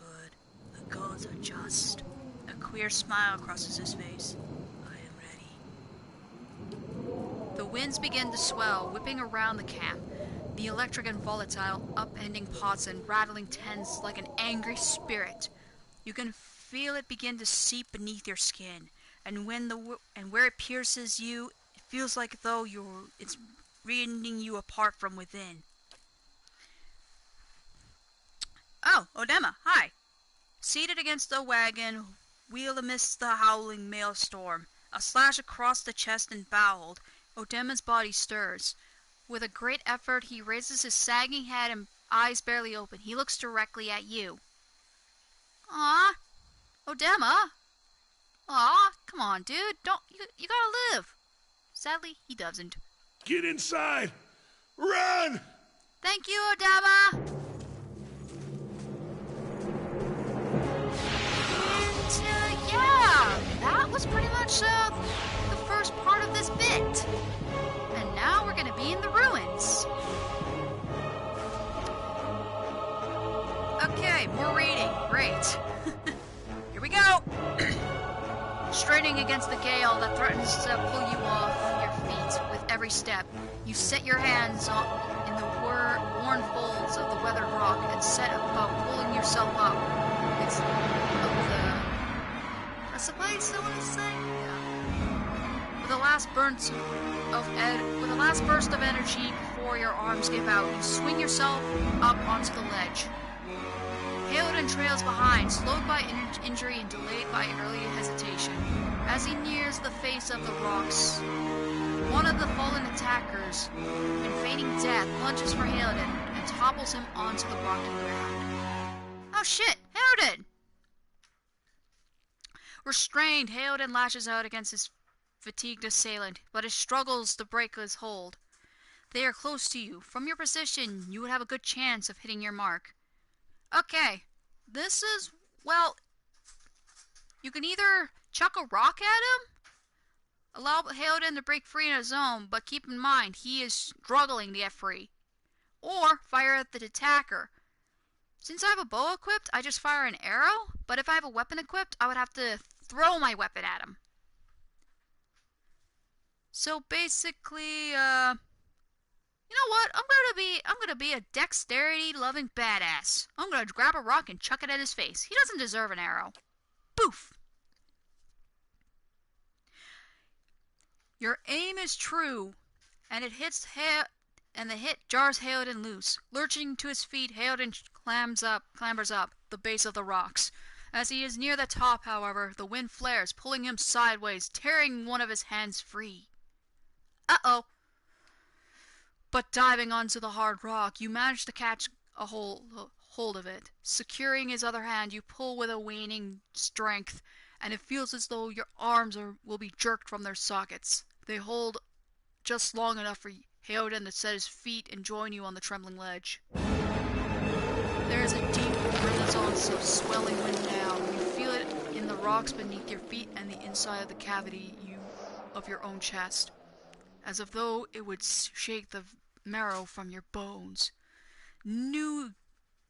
good. The gods are just. A queer smile crosses his face. I am ready. The winds begin to swell, whipping around the camp. The electric and volatile, upending pots and rattling tents like an angry spirit. You can feel it begin to seep beneath your skin, and where it pierces you, it feels like though it's rending you apart from within. Oh, Odema, hi. Seated against a wagon, wheel amidst the howling maelstrom, a slash across the chest and bowled, Odema's body stirs. With a great effort, he raises his sagging head and eyes barely open. He looks directly at you. Ah, Odema? Aw, come on, dude. You gotta live. Sadly, he doesn't. Get inside! Run! Thank you, Odema! And, yeah, that was pretty much, the first part of this bit. And now we're gonna be in the ruins. Okay, more reading. Great. Here we go! Straining against the gale that threatens to pull you off your feet with every step, you set your hands in the worn folds of the weathered rock and set about pulling yourself up. It's of the precipice, I want to say? Yeah. With the last burst of energy before your arms give out, you swing yourself up onto the ledge. Hailden trails behind, slowed by injury and delayed by early hesitation. As he nears the face of the rocks, one of the fallen attackers, in feigning death, lunges for Hailden and topples him onto the rocky ground. Oh shit, Hailden! Restrained, Hailden lashes out against his fatigued assailant, but it struggles to break his hold. They are close to you. From your position, you would have a good chance of hitting your mark. Okay, this is, well, you can either chuck a rock at him, allow Hailden to break free in his own, but keep in mind, he is struggling to get free. Or fire at the attacker. Since I have a bow equipped, I just fire an arrow, but if I have a weapon equipped, I would have to throw my weapon at him. So basically, you know what? I'm gonna be a dexterity-loving badass. I'm gonna grab a rock and chuck it at his face. He doesn't deserve an arrow. Boof! Your aim is true, and it hits and the hit jars Hailden loose. Lurching to his feet, Hailden clambers up the base of the rocks. As he is near the top, however, the wind flares, pulling him sideways, tearing one of his hands free. Uh-oh. But diving onto the hard rock, you manage to catch a hold of it. Securing his other hand, you pull with a waning strength, and it feels as though your arms will be jerked from their sockets. They hold just long enough for Hailden to set his feet and join you on the trembling ledge. There is a deep resonance of swelling wind now. You feel it in the rocks beneath your feet and the inside of the cavity of your own chest, as if though it would shake the marrow from your bones.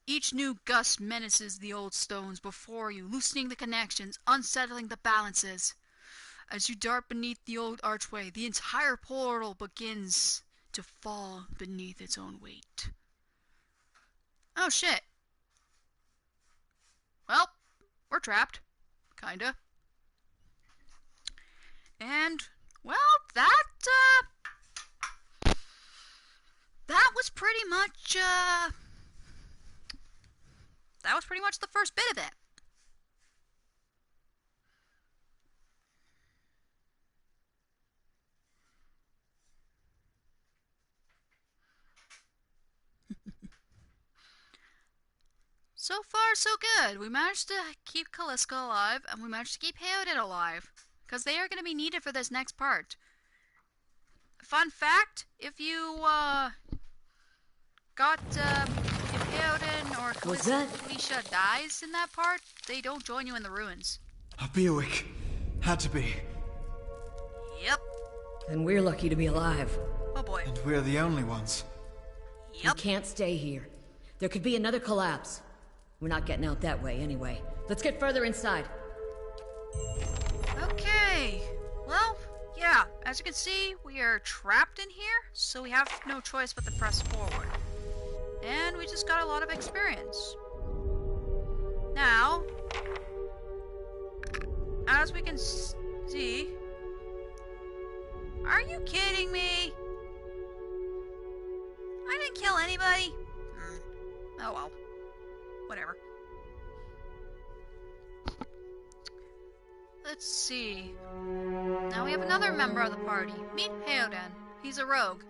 Each new gust menaces the old stones before you, loosening the connections, unsettling the balances. As you dart beneath the old archway, the entire portal begins to fall beneath its own weight. Oh shit. Well, we're trapped. Kinda. And, well, that was pretty much, that was pretty much the first bit of it. So far, so good. We managed to keep Kaliska alive, and we managed to keep Hailden alive, because they are going to be needed for this next part. fun fact, if you, if Theoden or Was that- Kalisha dies in that part, they don't join you in the ruins. A Bewick. Had to be. Yep. And we're lucky to be alive. Oh boy. And we're the only ones. We Yep. can't stay here. There could be another collapse. We're not getting out that way anyway. Let's get further inside. Okay. Well, yeah, as you can see, we are trapped in here, so we have no choice but to press forward. And we just got a lot of experience. Now, as we can see... Are you kidding me? I didn't kill anybody. Oh well. Whatever. Let's see. Now we have another member of the party. Meet Heoden. He's a rogue.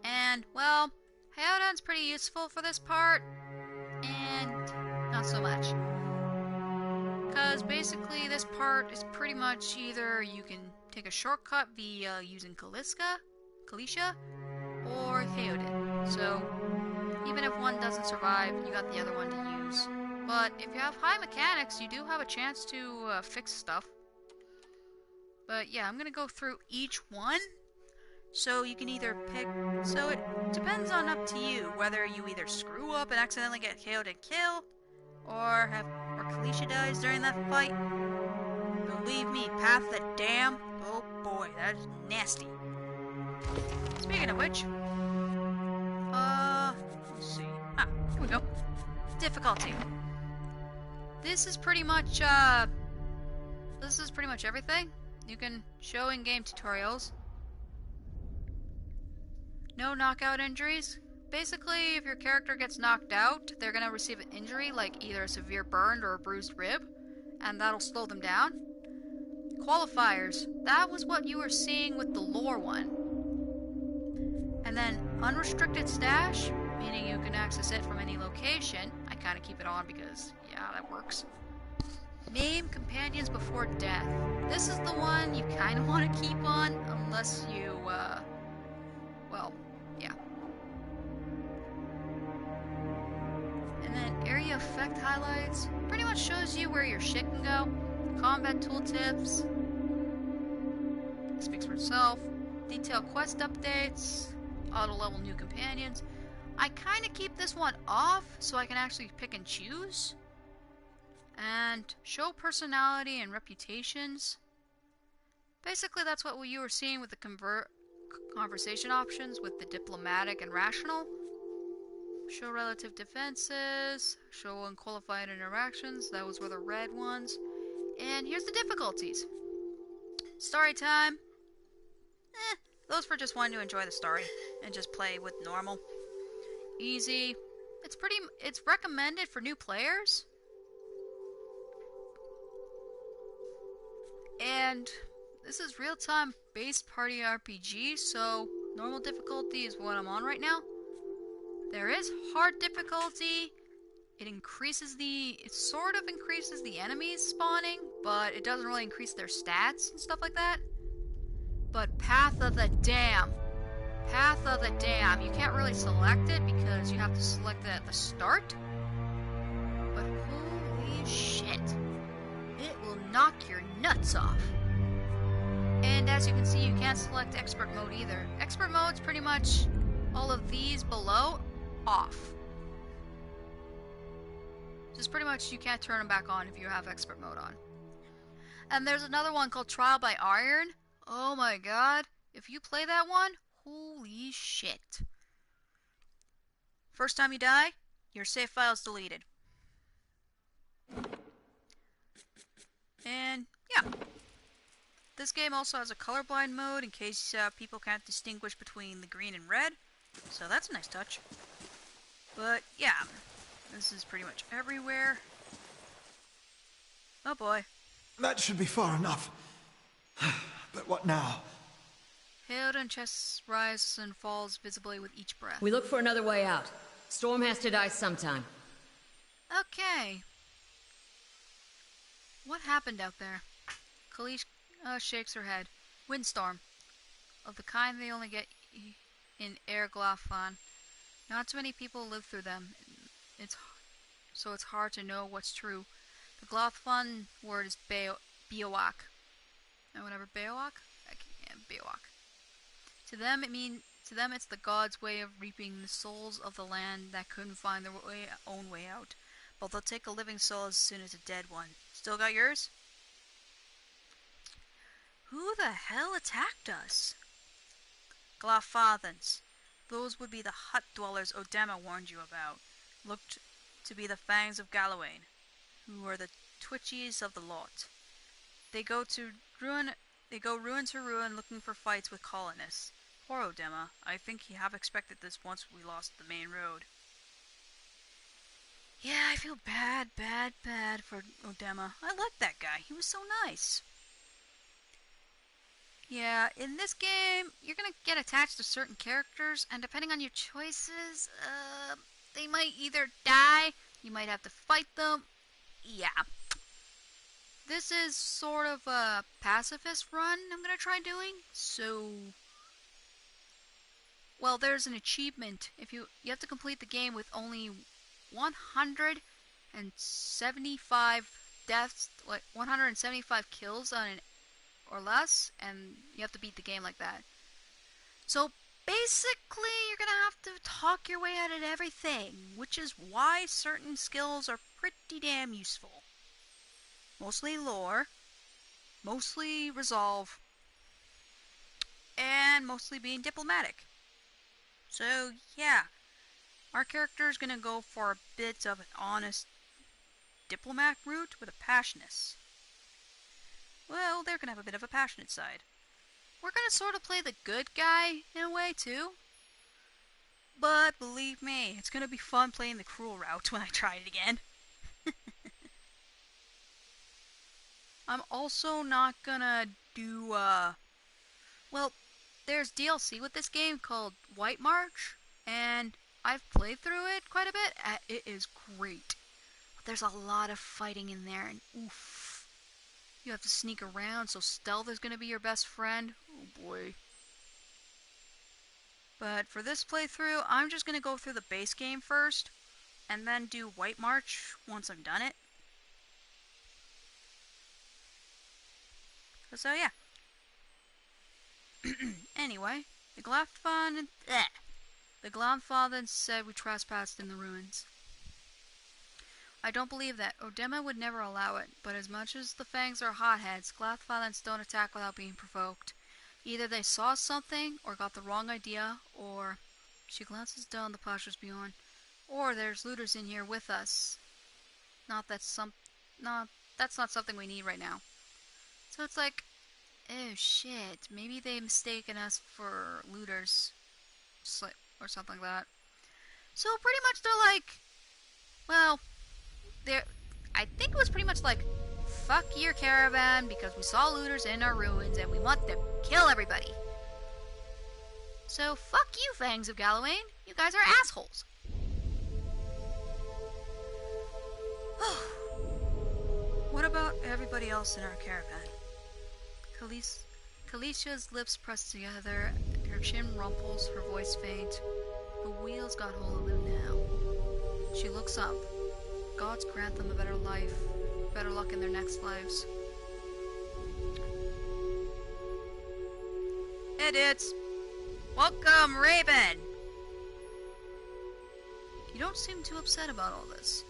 And, well, Heoden's pretty useful for this part. And not so much. Because basically this part is pretty much either you can take a shortcut via using Kalisha, or Theoden. So, even if one doesn't survive, you got the other one to use. But if you have high mechanics, you do have a chance to fix stuff. But yeah, I'm gonna go through each one, so you can either pick... So it depends on up to you, whether you either screw up and accidentally get Theoden killed, or Kalisha dies during that fight. Believe me, Path the Dam, oh boy, that is nasty. Speaking of which, let's see. Here we go. Difficulty. This is pretty much everything. You can show in-game tutorials. No knockout injuries. Basically, if your character gets knocked out, they're gonna receive an injury, like either a severe burn or a bruised rib, and that'll slow them down. Qualifiers. That was what you were seeing with the lore one. And then unrestricted stash, meaning you can access it from any location. I kind of keep it on because, yeah, that works. Name companions before death. This is the one you kind of want to keep on, unless you, well, yeah. And then area effect highlights. Pretty much shows you where your shit can go. Combat tooltips. Speaks for itself. Detailed quest updates. Auto-level new companions. I kind of keep this one off so I can actually pick and choose. And show personality and reputations. Basically, that's what you were seeing with the conversation options with the diplomatic and rational. Show relative defenses. Show unqualified interactions. Those were the red ones. And here's the difficulties. Story time. Those for just wanting to enjoy the story and just play with normal. Easy. It's recommended for new players. And this is real-time based party RPG, so normal difficulty is what I'm on right now. There is hard difficulty. It sort of increases the enemies spawning, but it doesn't really increase their stats and stuff like that. But Path of the Dam. Path of the Dam. You can't really select it because you have to select it at the start. But holy shit. It will knock your nuts off. And as you can see, you can't select expert mode either. Expert mode's pretty much all of these below off. Just pretty much you can't turn them back on if you have expert mode on. And there's another one called Trial by Iron. Oh my god. If you play that one, holy shit. First time you die, your save file's deleted. And yeah. This game also has a colorblind mode in case people can't distinguish between the green and red. So that's a nice touch. But yeah, this is pretty much everywhere. Oh boy. That should be far enough. But what now? Heoden chest rises and falls visibly with each breath. We look for another way out. Storm has to die sometime. Okay. What happened out there? Kalish shakes her head. Windstorm. of the kind they only get in Air Glafan. Not too many people live through them, so it's hard to know what's true. The Glafan word is Beowak. And whatever, Beowak? Beowak. To them it's the gods' way of reaping the souls of the land that couldn't find their own way out. But they'll take a living soul as soon as a dead one. Still got yours? Who the hell attacked us? Glafathans. Those would be the hut dwellers Odema warned you about. Looked to be the fangs of Galawain, who are the twitchies of the lot. They go ruin to ruin looking for fights with colonists. Poor Odema. I think he have expected this once we lost the main road. Yeah, I feel bad for Odema. I liked that guy. He was so nice. Yeah, in this game, you're gonna get attached to certain characters, and depending on your choices, they might either die, you might have to fight them. Yeah. This is sort of a pacifist run I'm gonna try doing, so... Well, there's an achievement. If you have to complete the game with only 175 deaths, 175 kills on an or less, and you have to beat the game like that. So basically, you're gonna have to talk your way out of everything, which is why certain skills are pretty damn useful. Mostly lore, mostly resolve, and mostly being diplomatic. So yeah, our character is gonna go for a bit of an honest diplomat route with a passionist. Well, they're gonna have a bit of a passionate side. We're gonna sort of play the good guy in a way too. But believe me, it's gonna be fun playing the cruel route when I try it again. I'm also not gonna do, well, there's DLC with this game called White March, and I've played through it quite a bit. It is great. But there's a lot of fighting in there, and oof. You have to sneak around, so stealth is gonna be your best friend. Oh boy. But for this playthrough, I'm just gonna go through the base game first, and then do White March once I've done it. So yeah. Anyway, the Glafan said we trespassed in the ruins. I don't believe that. Odema would never allow it, but as much as the Fangs are hotheads, Glafan don't attack without being provoked. Either they saw something, or got the wrong idea, or... She glances down the pastures beyond. Or there's looters in here with us. That's not something we need right now. So it's like, oh shit, maybe they mistaken us for looters. Or something like that. So pretty much they're like, well... I think it was pretty much like, fuck your caravan because we saw looters in our ruins and we want to kill everybody. So fuck you, Fangs of Galawain. You guys are assholes. What about everybody else in our caravan? Kalicia's lips pressed together, her chin rumples, her voice faint. The wheels got hold of them now. She looks up. Gods grant them a better life, better luck in their next lives. Idiots! Welcome, Raven! You don't seem too upset about all this.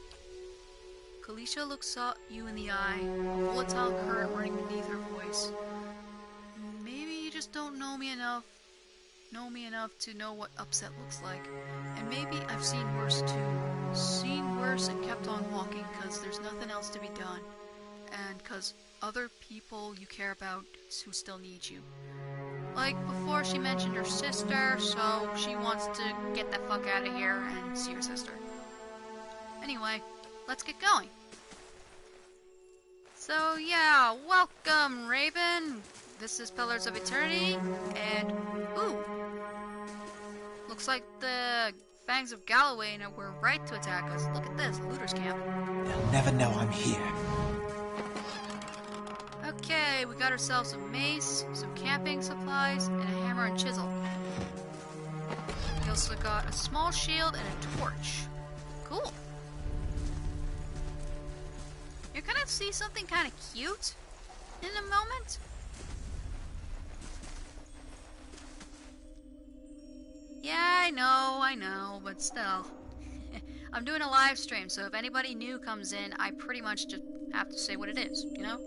Kalicia looks you in the eye, a volatile current running beneath her voice. Maybe you just don't know me enough to know what upset looks like. And maybe I've seen worse too. Seen worse and kept on walking because there's nothing else to be done. And because other people you care about who still need you. Like before she mentioned her sister, so she wants to get the fuck out of here and see her sister. Anyway, let's get going. So yeah, welcome Raven. This is Pillars of Eternity, and ooh, looks like the Fangs of Galawain were right to attack us. Look at this, a looter's camp. They'll never know I'm here. Okay, Okay, we got ourselves some mace, some camping supplies, and a hammer and chisel. We also got a small shield and a torch. Cool. You're gonna see something kind of cute in a moment. Yeah, I know, but still. I'm doing a live stream, so if anybody new comes in, I pretty much just have to say what it is, you know?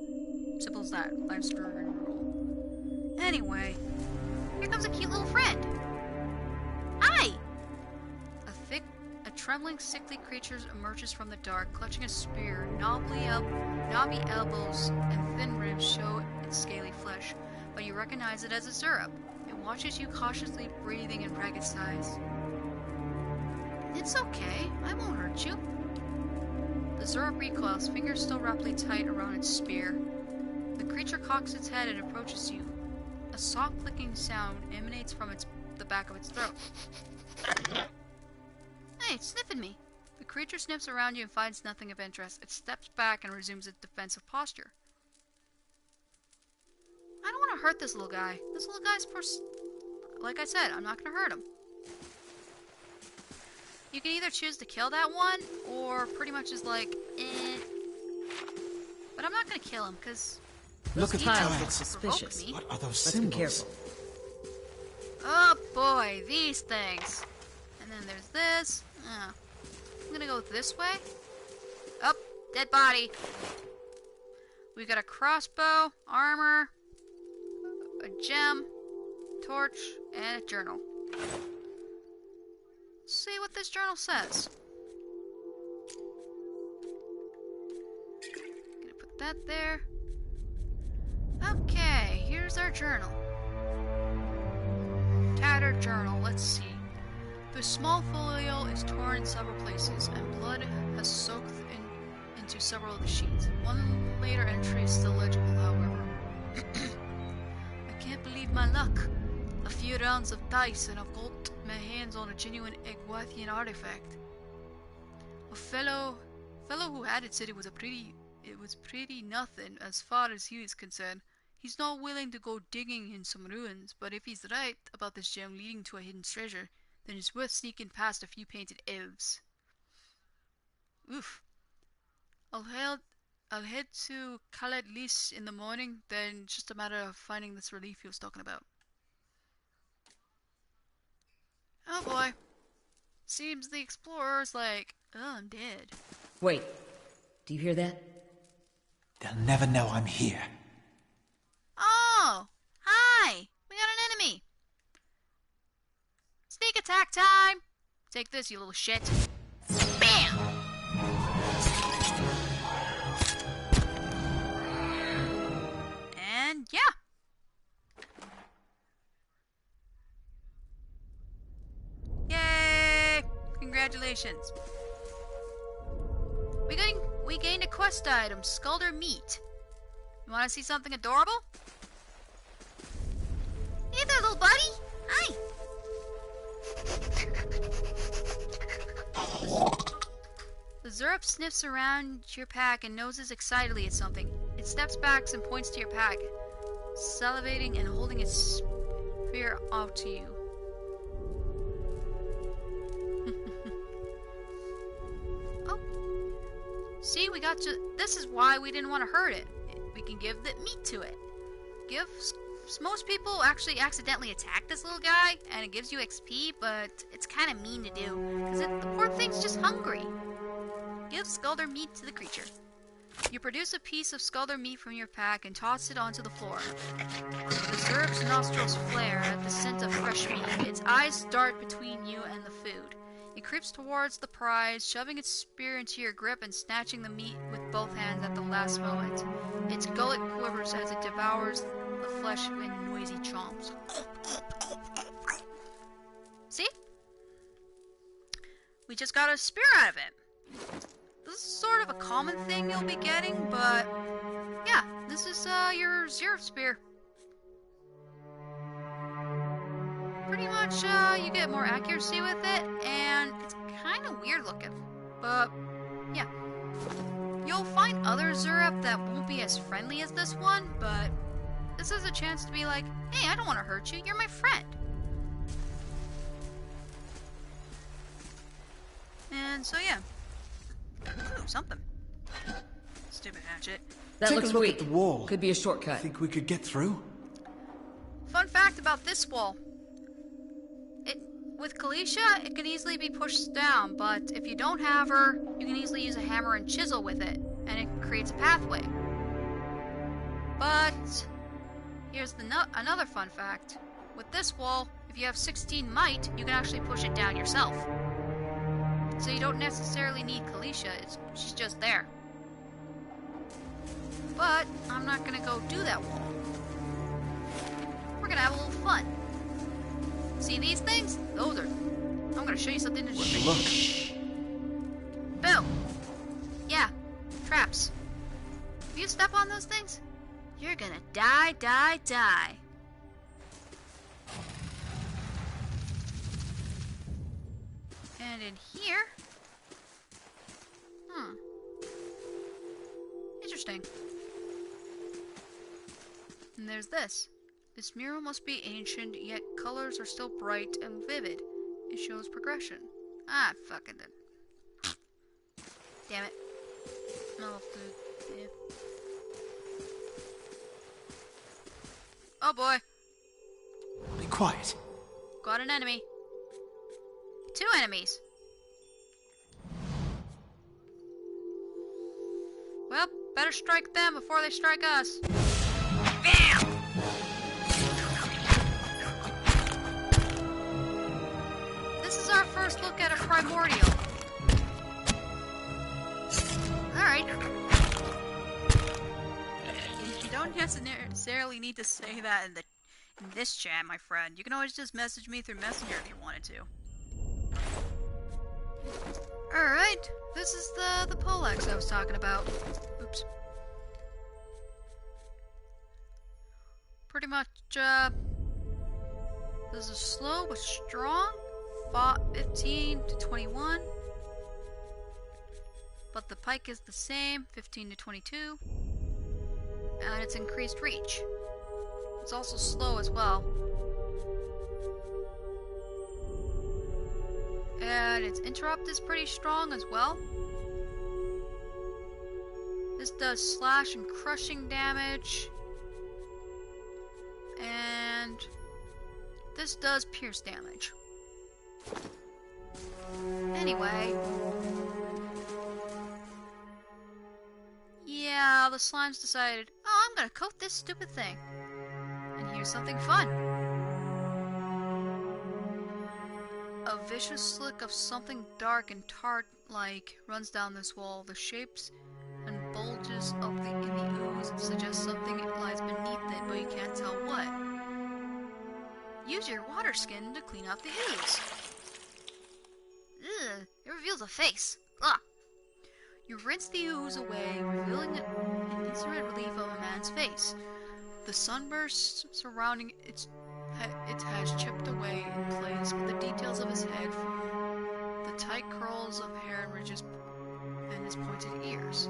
Simple as that. Live stream rule. Anyway, here comes a cute little friend. Hi! A trembling, sickly creature emerges from the dark, clutching a spear. Knobby elbows and thin ribs show its scaly flesh, but you recognize it as a Zurab. It watches you cautiously, breathing in ragged sighs. It's okay, I won't hurt you. The Zurab recoils, fingers still wrapped tight around its spear. The creature cocks its head and approaches you. A soft clicking sound emanates from the back of its throat. Hey, it's sniffing me. The creature sniffs around you and finds nothing of interest. It steps back and resumes its defensive posture. I don't want to hurt this little guy. This little guy's like I said, I'm not going to hurt him. You can either choose to kill that one, or pretty much is like, eh. But I'm not going to kill him, because... Look at the tiles tiles. look suspicious. What are those Let's be symbols? careful. Oh boy, these things. And then there's this. I'm gonna go this way. Up, dead body. We got a crossbow, armor, a gem, torch, and a journal. Let's see what this journal says. Gonna put that there. Okay, here's our journal. Tattered journal, let's see. The small folio is torn in several places, and blood has soaked into several of the sheets. One later entry is still legible, however. I can't believe my luck. A few rounds of dice and I've got my hands on a genuine Egwathian artifact. A fellow who had it said it was pretty nothing as far as he is concerned. He's not willing to go digging in some ruins, but if he's right about this gem leading to a hidden treasure, then it's worth sneaking past a few painted elves. Oof. I'll head to Khaled Lis in the morning, then it's just a matter of finding this relief he was talking about. Oh boy. Seems the explorer's like, oh, I'm dead. Wait, do you hear that? They'll never know I'm here. Oh! Hi! We got an enemy! Sneak attack time! Take this, you little shit. Bam! And yeah. Yay! Congratulations. We gained a quest item, Skulder Meat. You wanna see something adorable? Hey there, little buddy! Hi! The Zurab sniffs around your pack and noses excitedly at something. It steps back and points to your pack, salivating and holding its spear out to you. Oh. See, we got to... This is why we didn't want to hurt it. We can give the meat to it. Most people actually accidentally attack this little guy, and it gives you XP, but it's kind of mean to do, because the poor thing's just hungry. Give Skulder meat to the creature. You produce a piece of Skulder meat from your pack and toss it onto the floor. The Zurab's nostrils flare at the scent of fresh meat. Its eyes dart between you and the food. It creeps towards the prize, shoving its spear into your grip and snatching the meat with both hands at the last moment. Its gullet quivers as it devours the flesh in noisy chomps. See? We just got a spear out of it. This is sort of a common thing you'll be getting, but yeah, this is your Zurab spear. Pretty much, you get more accuracy with it, and it's kind of weird looking, but yeah. You'll find other Zurep that won't be as friendly as this one, but this is a chance to be like, hey, I don't want to hurt you, you're my friend. And so yeah. Ooh, something. Stupid hatchet. That Take looks a look weak. at the wall. Could be a shortcut. Think we could get through? Fun fact about this wall. With Kalisha, it can easily be pushed down, but if you don't have her, you can easily use a hammer and chisel with it, and it creates a pathway. But here's another fun fact. With this wall, if you have 16 might, you can actually push it down yourself. So you don't necessarily need Kalisha, she's just there. But I'm not gonna go do that wall. We're gonna have a little fun. See these things? Those are... I'm gonna show you something interesting. Look. Boom! Yeah, traps. If you step on those things, you're gonna die, die, die. And in here... Interesting. And there's this. This mural must be ancient, yet colors are still bright and vivid. It shows progression. Ah, fucking it. Damn it. I'll have to... yeah. Oh boy. Be quiet. Got an enemy. 2 enemies. Well, better strike them before they strike us. Bam! This is our first look at a primordial. Alright. You don't necessarily need to say that in this chat, my friend. You can always just message me through Messenger if you wanted to. Alright, this is the Poleaxe I was talking about. Oops. Pretty much, this is slow but strong. 15 to 21. But the pike is the same, 15 to 22. And it's increased reach. It's also slow as well. And its interrupt is pretty strong as well. This does slash and crushing damage. And this does pierce damage. Anyway. Yeah, the slimes decided, oh, I'm gonna coat this stupid thing. And here's something fun. A vicious slick of something dark and tart-like runs down this wall. The shapes and bulges in the ooze suggest something lies beneath it, but you can't tell what. Use your water skin to clean out the ooze. Ugh, it reveals a face. Ugh. You rinse the ooze away, revealing an instant relief of a man's face. The sunburst surrounding it has chipped away in place, but the details of his head, from the tight curls of hair and ridges and his pointed ears,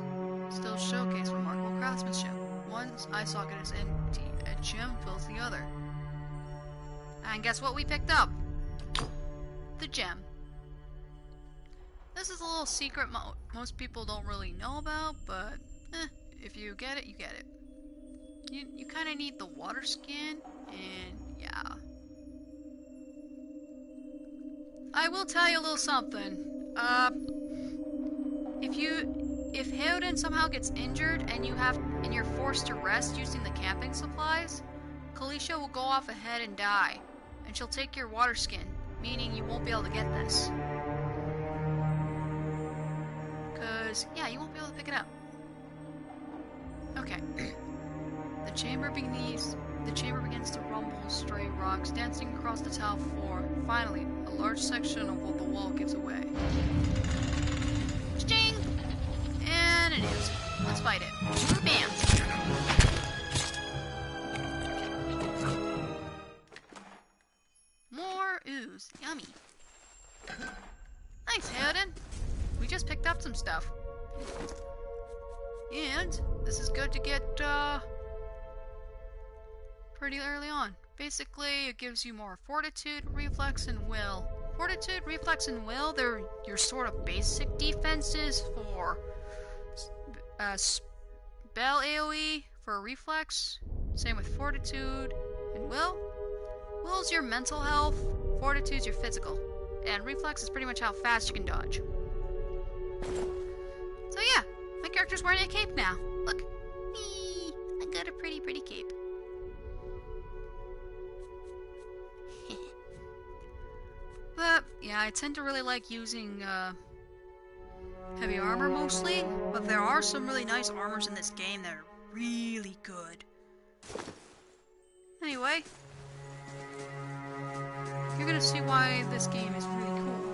still showcase remarkable craftsmanship. One eye socket is empty, a gem fills the other. And guess what we picked up? The gem. This is a little secret most people don't really know about, but if you get it, you get it. You kind of need the water skin, and yeah. I will tell you a little something. If Heoden somehow gets injured and you're forced to rest using the camping supplies, Kalisha will go off ahead and die, and she'll take your water skin, meaning you won't be able to get this. Cause yeah, you won't be able to pick it up. Okay. The chamber begins to rumble, stray rocks dancing across the tile floor. Finally, a large section of the wall gives away. Ching! And it is. Let's fight it. Bam! More ooze. Yummy. Thanks, Heoden. We just picked up some stuff. And this is good to get pretty early on. Basically, it gives you more fortitude, reflex, and will. Fortitude, reflex, and will, they're your sort of basic defenses for spell AoE for reflex. Same with fortitude and will. Will's your mental health, fortitude's your physical, and reflex is pretty much how fast you can dodge. So yeah, my character's wearing a cape now. Look, me, I got a pretty cape. But yeah, I tend to really like using heavy armor mostly, but there are some really nice armors in this game that are really good. Anyway, you're gonna see why this game is really cool.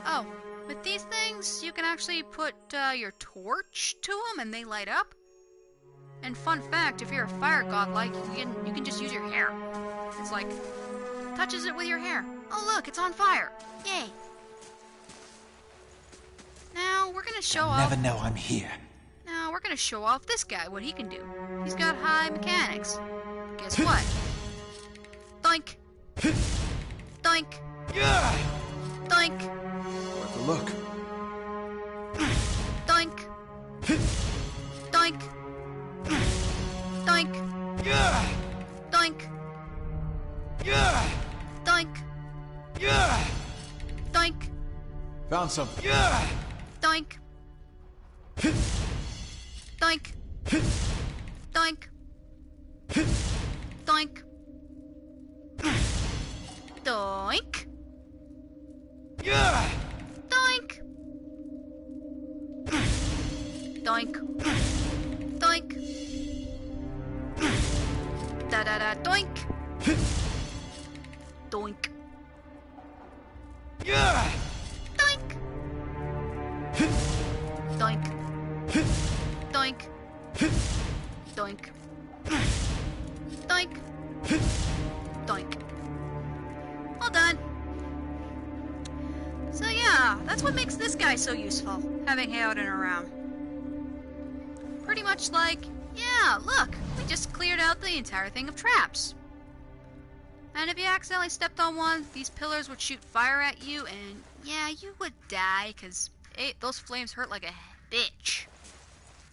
Oh, with these things, you can actually put your torch to them and they light up. And fun fact, if you're a fire god like, you can just use your hair. It's like, touches it with your hair. Oh look, it's on fire. Yay. Now, we're gonna show off... Never know I'm here. Now, we're gonna show off this guy, what he can do. He's got high mechanics. Guess what? Doink. Doink. Yeah! Doink. Worth a look. Doink. Doink. Doink. Yeah! Doink. Yeah! Doink. Yeah! Doink. Found some. Yeah! Doink. Doink. Doink. Doink. Doink. Yeah! Doink. Doink. Doink. Da da da doink. Doink. Yeah! Doink. Doink. Doink. Doink. Doink. Doink. All done. So yeah, that's what makes this guy so useful, having Heoden around. Pretty much like, yeah, look, we just cleared out the entire thing of traps. And if you accidentally stepped on one, these pillars would shoot fire at you, and yeah, you would die, because those flames hurt like a bitch.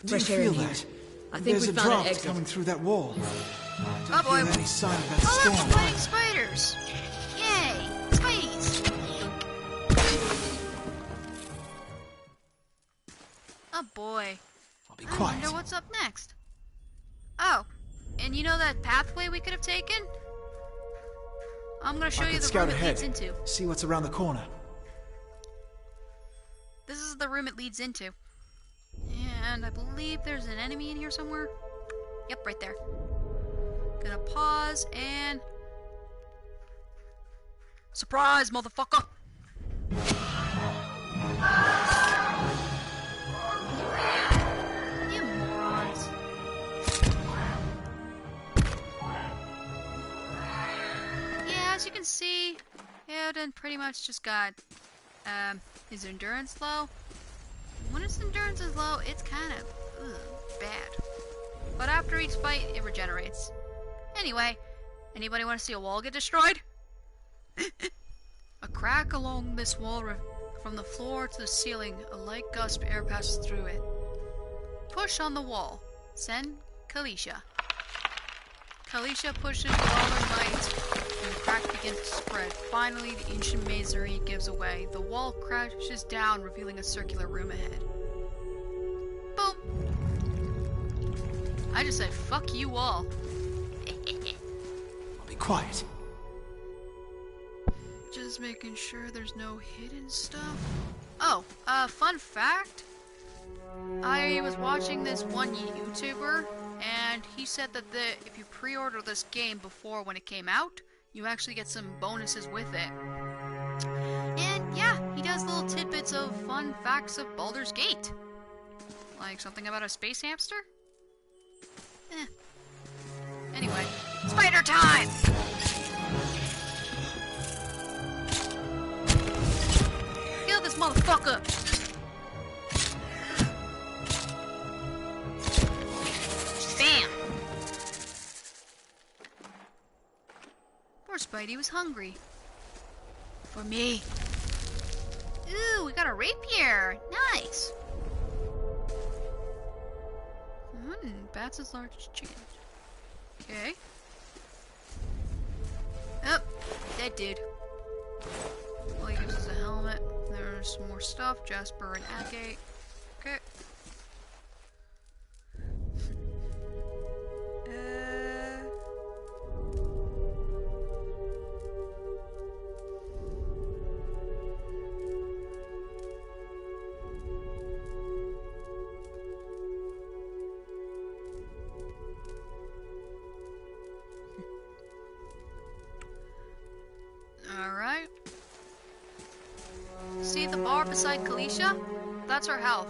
Fresh Do you air in feel here. that? I think There's we a found an draft exit. coming through that wall. Oh Don't boy. hear any sign of that Oh look, storm. we're fighting spiders! Yay! Spideys! Oh boy. I'll be I quiet. wonder what's up next. Oh, and you know that pathway we could have taken? I'm gonna show I you could the scout room it ahead. leads into. See what's around the corner. This is the room it leads into. And I believe there's an enemy in here somewhere. Yep, right there. Gonna pause and... Surprise, motherfucker! You morons. Yeah, as you can see, Heoden pretty much just got his endurance low. When his endurance is low, it's kind of bad. But after each fight, it regenerates. Anyway, anybody want to see a wall get destroyed? A crack along this wall from the floor to the ceiling, a light gust of air passes through it. Push on the wall. Send Kalisha. Kalisha pushes the wall in light, and the crack begins to spread. Finally, the ancient masonry gives away. The wall crashes down, revealing a circular room ahead. Boom! I just said, fuck you all. I'll be quiet. Just making sure there's no hidden stuff. Oh, fun fact. I was watching this one YouTuber, and he said that if you pre-order this game before when it came out, you actually get some bonuses with it. And yeah, he does little tidbits of fun facts of Baldur's Gate. Like something about a space hamster? Anyway, spider time! Kill this motherfucker! Spidey was hungry. For me. Ooh, we got a rapier. Nice. Bats as large as chickens. Okay. Oh, dead dude. All he gives us a helmet. There's some more stuff. Jasper and Agate. Okay. Alright. See the bar beside Kalisha? That's her health.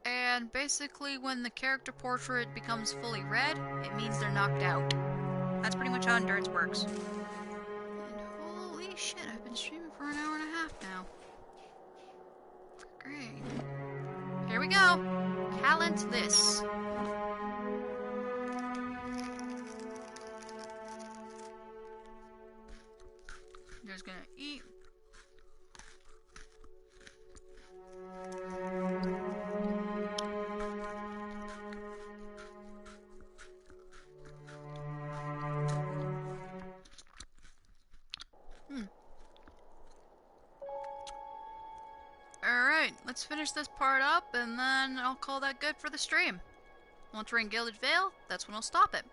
And basically when the character portrait becomes fully red, it means they're knocked out. That's pretty much how endurance works. And holy shit, I've been streaming for an hour and a half now. Great. Here we go. Talent this. Just gonna eat. Alright, let's finish this part up and then I'll call that good for the stream. Once we're in Gilded Vale, that's when I'll stop it.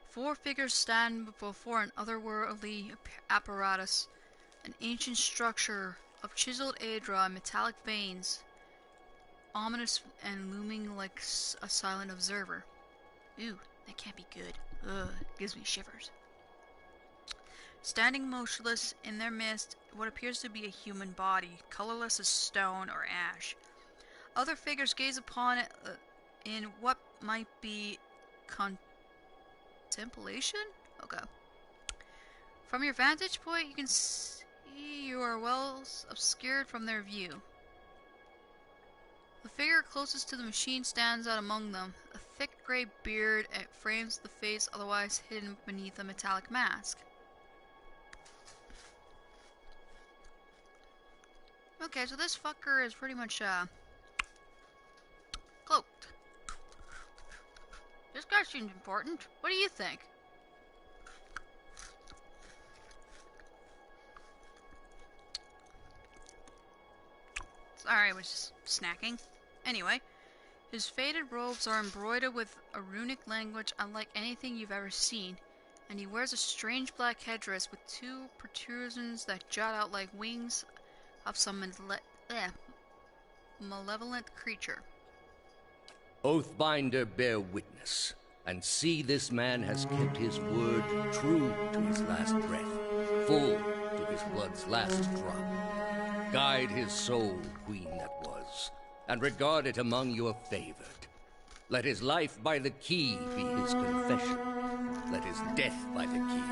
Four figures stand before an otherworldly apparatus, an ancient structure of chiseled Aedra and metallic veins, ominous and looming like a silent observer. Ooh, that can't be good. Ugh, gives me shivers. Standing motionless in their midst, what appears to be a human body, colorless as stone or ash. Other figures gaze upon it in what might be contemplation? Okay. From your vantage point, you can see you are well obscured from their view. The figure closest to the machine stands out among them. A thick gray beard frames the face otherwise hidden beneath a metallic mask. Okay, so this fucker is pretty much, cloaked. This guy seems important. What do you think? Sorry, I was just snacking. Anyway, his faded robes are embroidered with a runic language unlike anything you've ever seen, and he wears a strange black headdress with two protrusions that jut out like wings of some malevolent creature. Oathbinder, bear witness, and see this man has kept his word true to his last breath, full to his blood's last drop. Guide his soul, queen that was, and regard it among your favored. Let his life by the key be his confession. Let his death by the key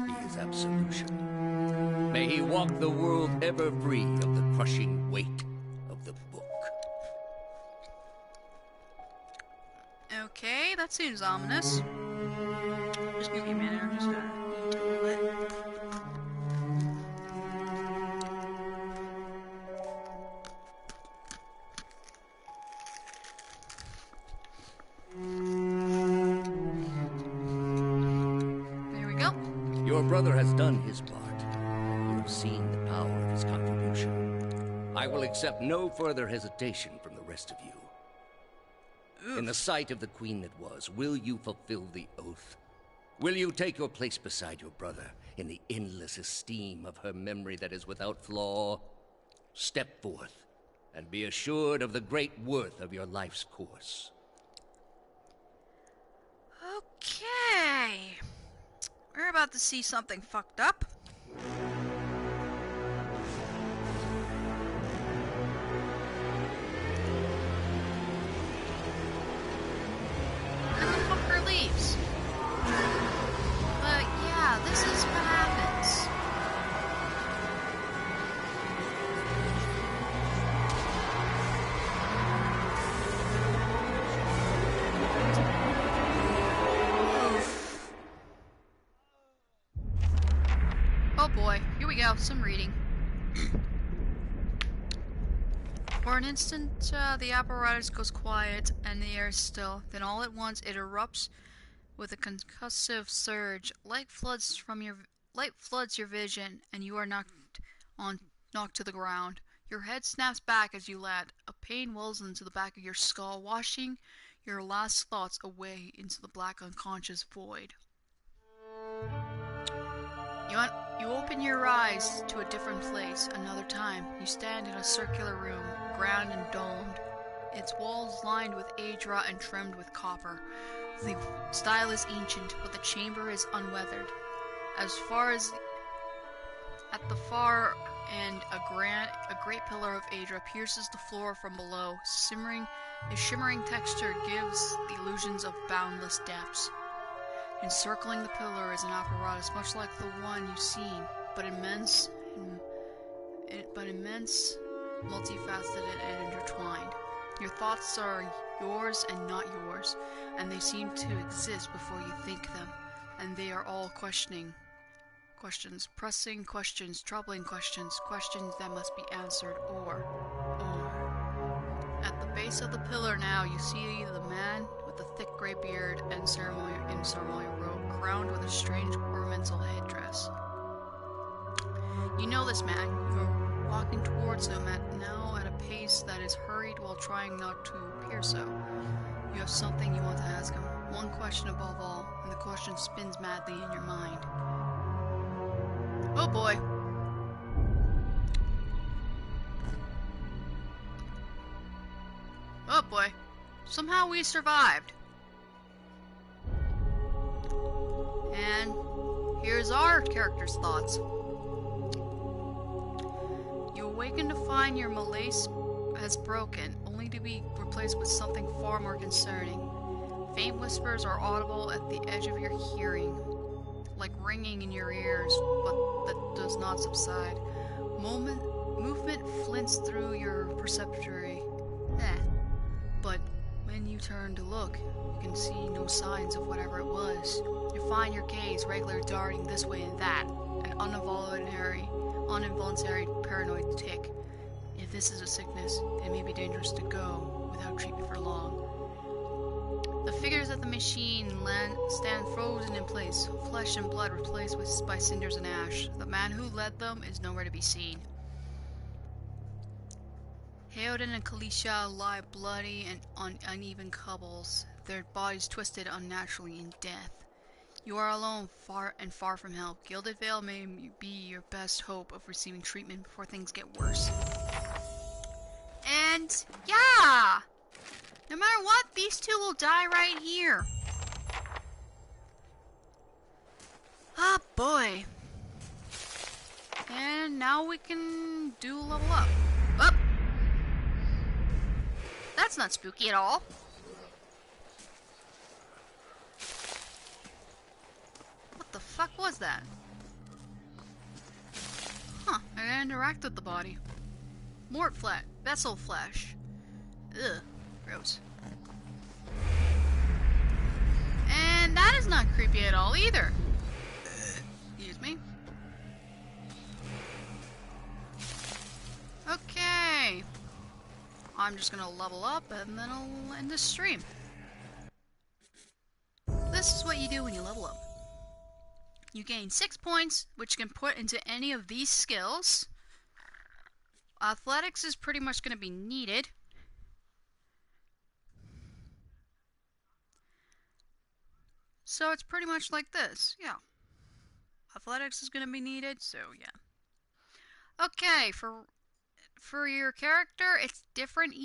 be his absolution. May he walk the world ever free of the crushing weight of the book. Okay, that seems ominous. Just give me a minute, I'm just gonna eat a little bit. There we go. Your brother has done his part. You have seen the power of his contribution. I will accept no further hesitation from the rest of you. In the sight of the queen that was, will you fulfill the oath? Will you take your place beside your brother in the endless esteem of her memory that is without flaw? Step forth and be assured of the great worth of your life's course. Okay. We're about to see something fucked up. And the fucker leaves. But yeah, this is what happens. Oh boy, here we go, some reading. For an instant, the apparatus goes quiet and the air is still. Then all at once it erupts with a concussive surge. Light floods your vision, and you are knocked to the ground. Your head snaps back as you land. A pain wells into the back of your skull, washing your last thoughts away into the black unconscious void. You open your eyes to a different place. Another time, you stand in a circular room, grand and domed. Its walls lined with age rot and trimmed with copper. The style is ancient, but the chamber is unweathered. At the far end, a great pillar of Adra pierces the floor from below. A shimmering texture gives the illusions of boundless depths. Encircling the pillar is an apparatus much like the one you've seen, but immense, multifaceted and intertwined. Your thoughts are yours and not yours, and they seem to exist before you think them, and they are all questions, pressing questions, troubling questions, questions that must be answered, or. At the base of the pillar now, you see the man with the thick gray beard and ceremonial robe, crowned with a strange ornamental headdress. You know this man. You're walking towards him now at a pace that is hurried while trying not to appear so. You have something you want to ask him, one question above all, and the question spins madly in your mind. Oh boy. Oh boy. Somehow we survived. And here's our character's thoughts. You awaken to find your malaise has broken, only to be replaced with something far more concerning. Faint whispers are audible at the edge of your hearing, like ringing in your ears, but that does not subside. Movement flints through your perceptory. But when you turn to look, you can see no signs of whatever it was. You find your gaze regularly darting this way and that, an involuntary paranoid tick. If this is a sickness, it may be dangerous to go without treatment for long. The figures at the machine stand frozen in place, flesh and blood replaced by cinders and ash. The man who led them is nowhere to be seen. Heoden and Kalisha lie bloody and on uneven cobbles, their bodies twisted unnaturally in death. You are alone, far from help. Gilded Vale may be your best hope of receiving treatment before things get worse. And, yeah! No matter what, these two will die right here. Ah, boy. And now we can do level up. Up! That's not spooky at all. What the fuck was that? Huh, I interact with the body. Mort flat, vessel flesh. Ugh, gross. And that is not creepy at all either. Excuse me. Okay. I'm just gonna level up and then I'll end the stream. This is what you do when you level up. You gain 6 points, which you can put into any of these skills. Athletics is pretty much gonna be needed. So it's pretty much like this, yeah. Athletics is gonna be needed, so yeah. Okay, for your character, it's different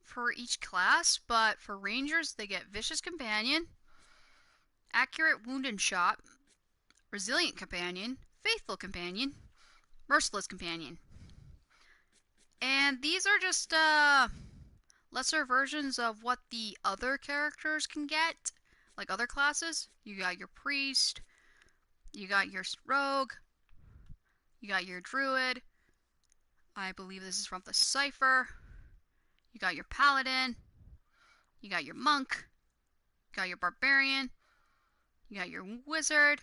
for each class, but for Rangers, they get Vicious Companion, Accurate Wound and Shot, Resilient Companion, Faithful Companion, Merciless Companion. And these are just lesser versions of what the other characters can get, like other classes. You got your Priest, you got your Rogue, you got your Druid, I believe this is from the Cypher. You got your Paladin. You got your Monk. You got your Barbarian. You got your Wizard.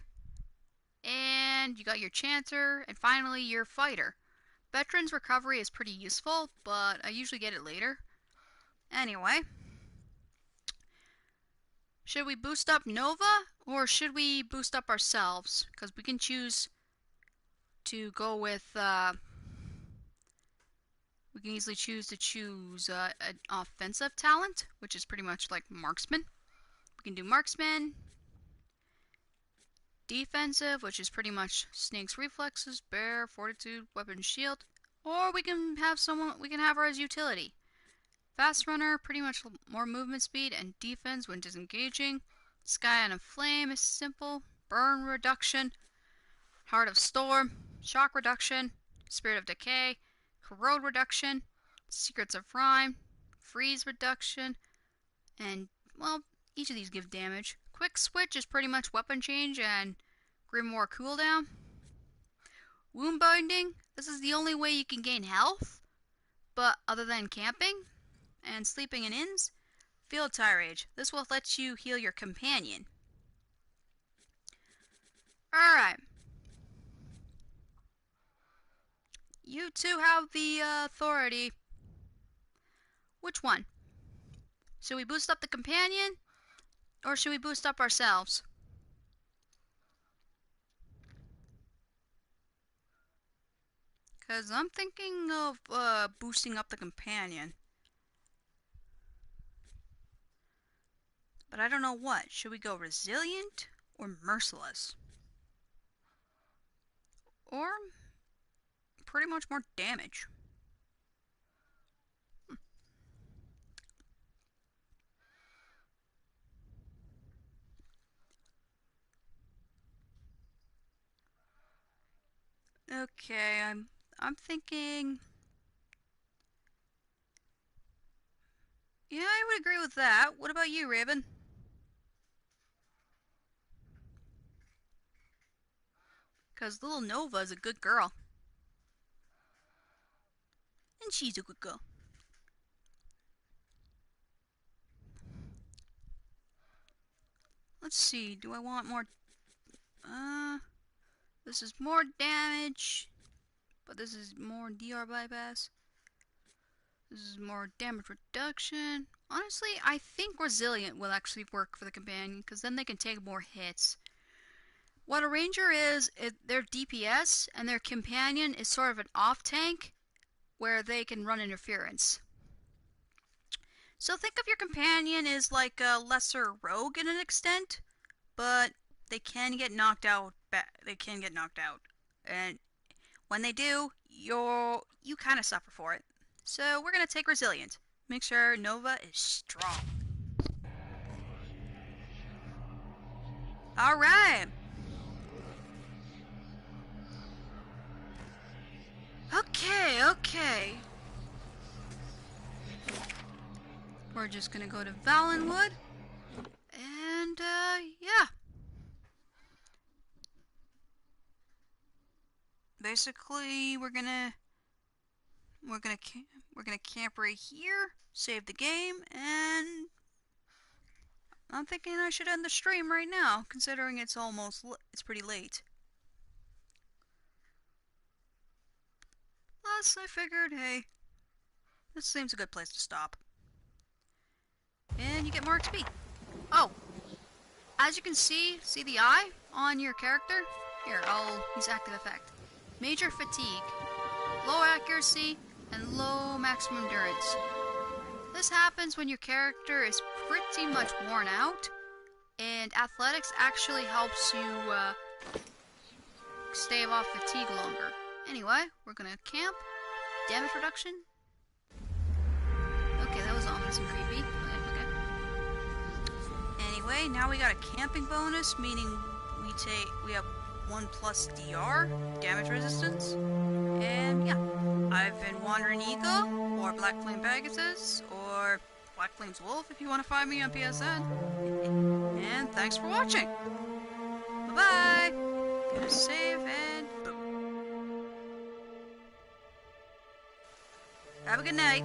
and you got your Chanter, and finally your Fighter. Veteran's Recovery is pretty useful, but I usually get it later. Anyway, should we boost up Nova, or should we boost up ourselves? Because we can choose to go with, we can easily choose an offensive talent, which is pretty much like Marksman. We can do Marksman. Defensive, which is pretty much Snake's Reflexes, Bear, Fortitude, Weapon, Shield. Or we can have her as utility. Fast Runner, pretty much more movement speed and defense when disengaging. Sky on a Flame is simple. Burn Reduction. Heart of Storm. Shock Reduction. Spirit of Decay. Corrode Reduction. Secrets of Rhyme. Freeze Reduction. And, well, each of these give damage. Quick Switch is pretty much weapon change and Grimoire cooldown. Wound Binding. This is the only way you can gain health, but other than camping and sleeping in inns. Field Tirade. This will let you heal your companion. Alright. You two have the authority. Which one? Should we boost up the companion, or should we boost up ourselves? Because I'm thinking of boosting up the companion. But I don't know what. Should we go Resilient or Merciless? Or pretty much more damage. Okay, I'm thinking. Yeah, I would agree with that. What about you, Raven? Because little Nova is a good girl. And she's a good girl. Let's see, do I want more... This is more damage, but this is more DR bypass. This is more damage reduction. Honestly, I think Resilient will actually work for the companion, because then they can take more hits. What a ranger is, their DPS, and their companion is sort of an off-tank, where they can run interference. So think of your companion as like a lesser rogue in an extent, but they can get knocked out. And when they do, you kind of suffer for it. So we're gonna take Resilient. Make sure Nova is strong. All right. Okay. We're just gonna go to Valenwood, and yeah. Basically, we're gonna camp right here, save the game, and I'm thinking I should end the stream right now, considering it's pretty late. Plus, I figured, hey, this seems a good place to stop. And you get more XP. Oh, as you can see the eye on your character? Here, I'll use active effect. Major fatigue, low accuracy, and low maximum endurance. This happens when your character is pretty much worn out, and athletics actually helps you stave off fatigue longer. Anyway, we're gonna camp. Damage reduction. Okay, that was ominous and creepy. Okay. Anyway, now we got a camping bonus, meaning we have 1+ DR, damage resistance, and yeah. I've been Wandering Eagle, or Black Flame Pegasus, or Black Flames Wolf if you want to find me on PSN. And thanks for watching! Bye-bye! Gonna save and boom. Have a good night.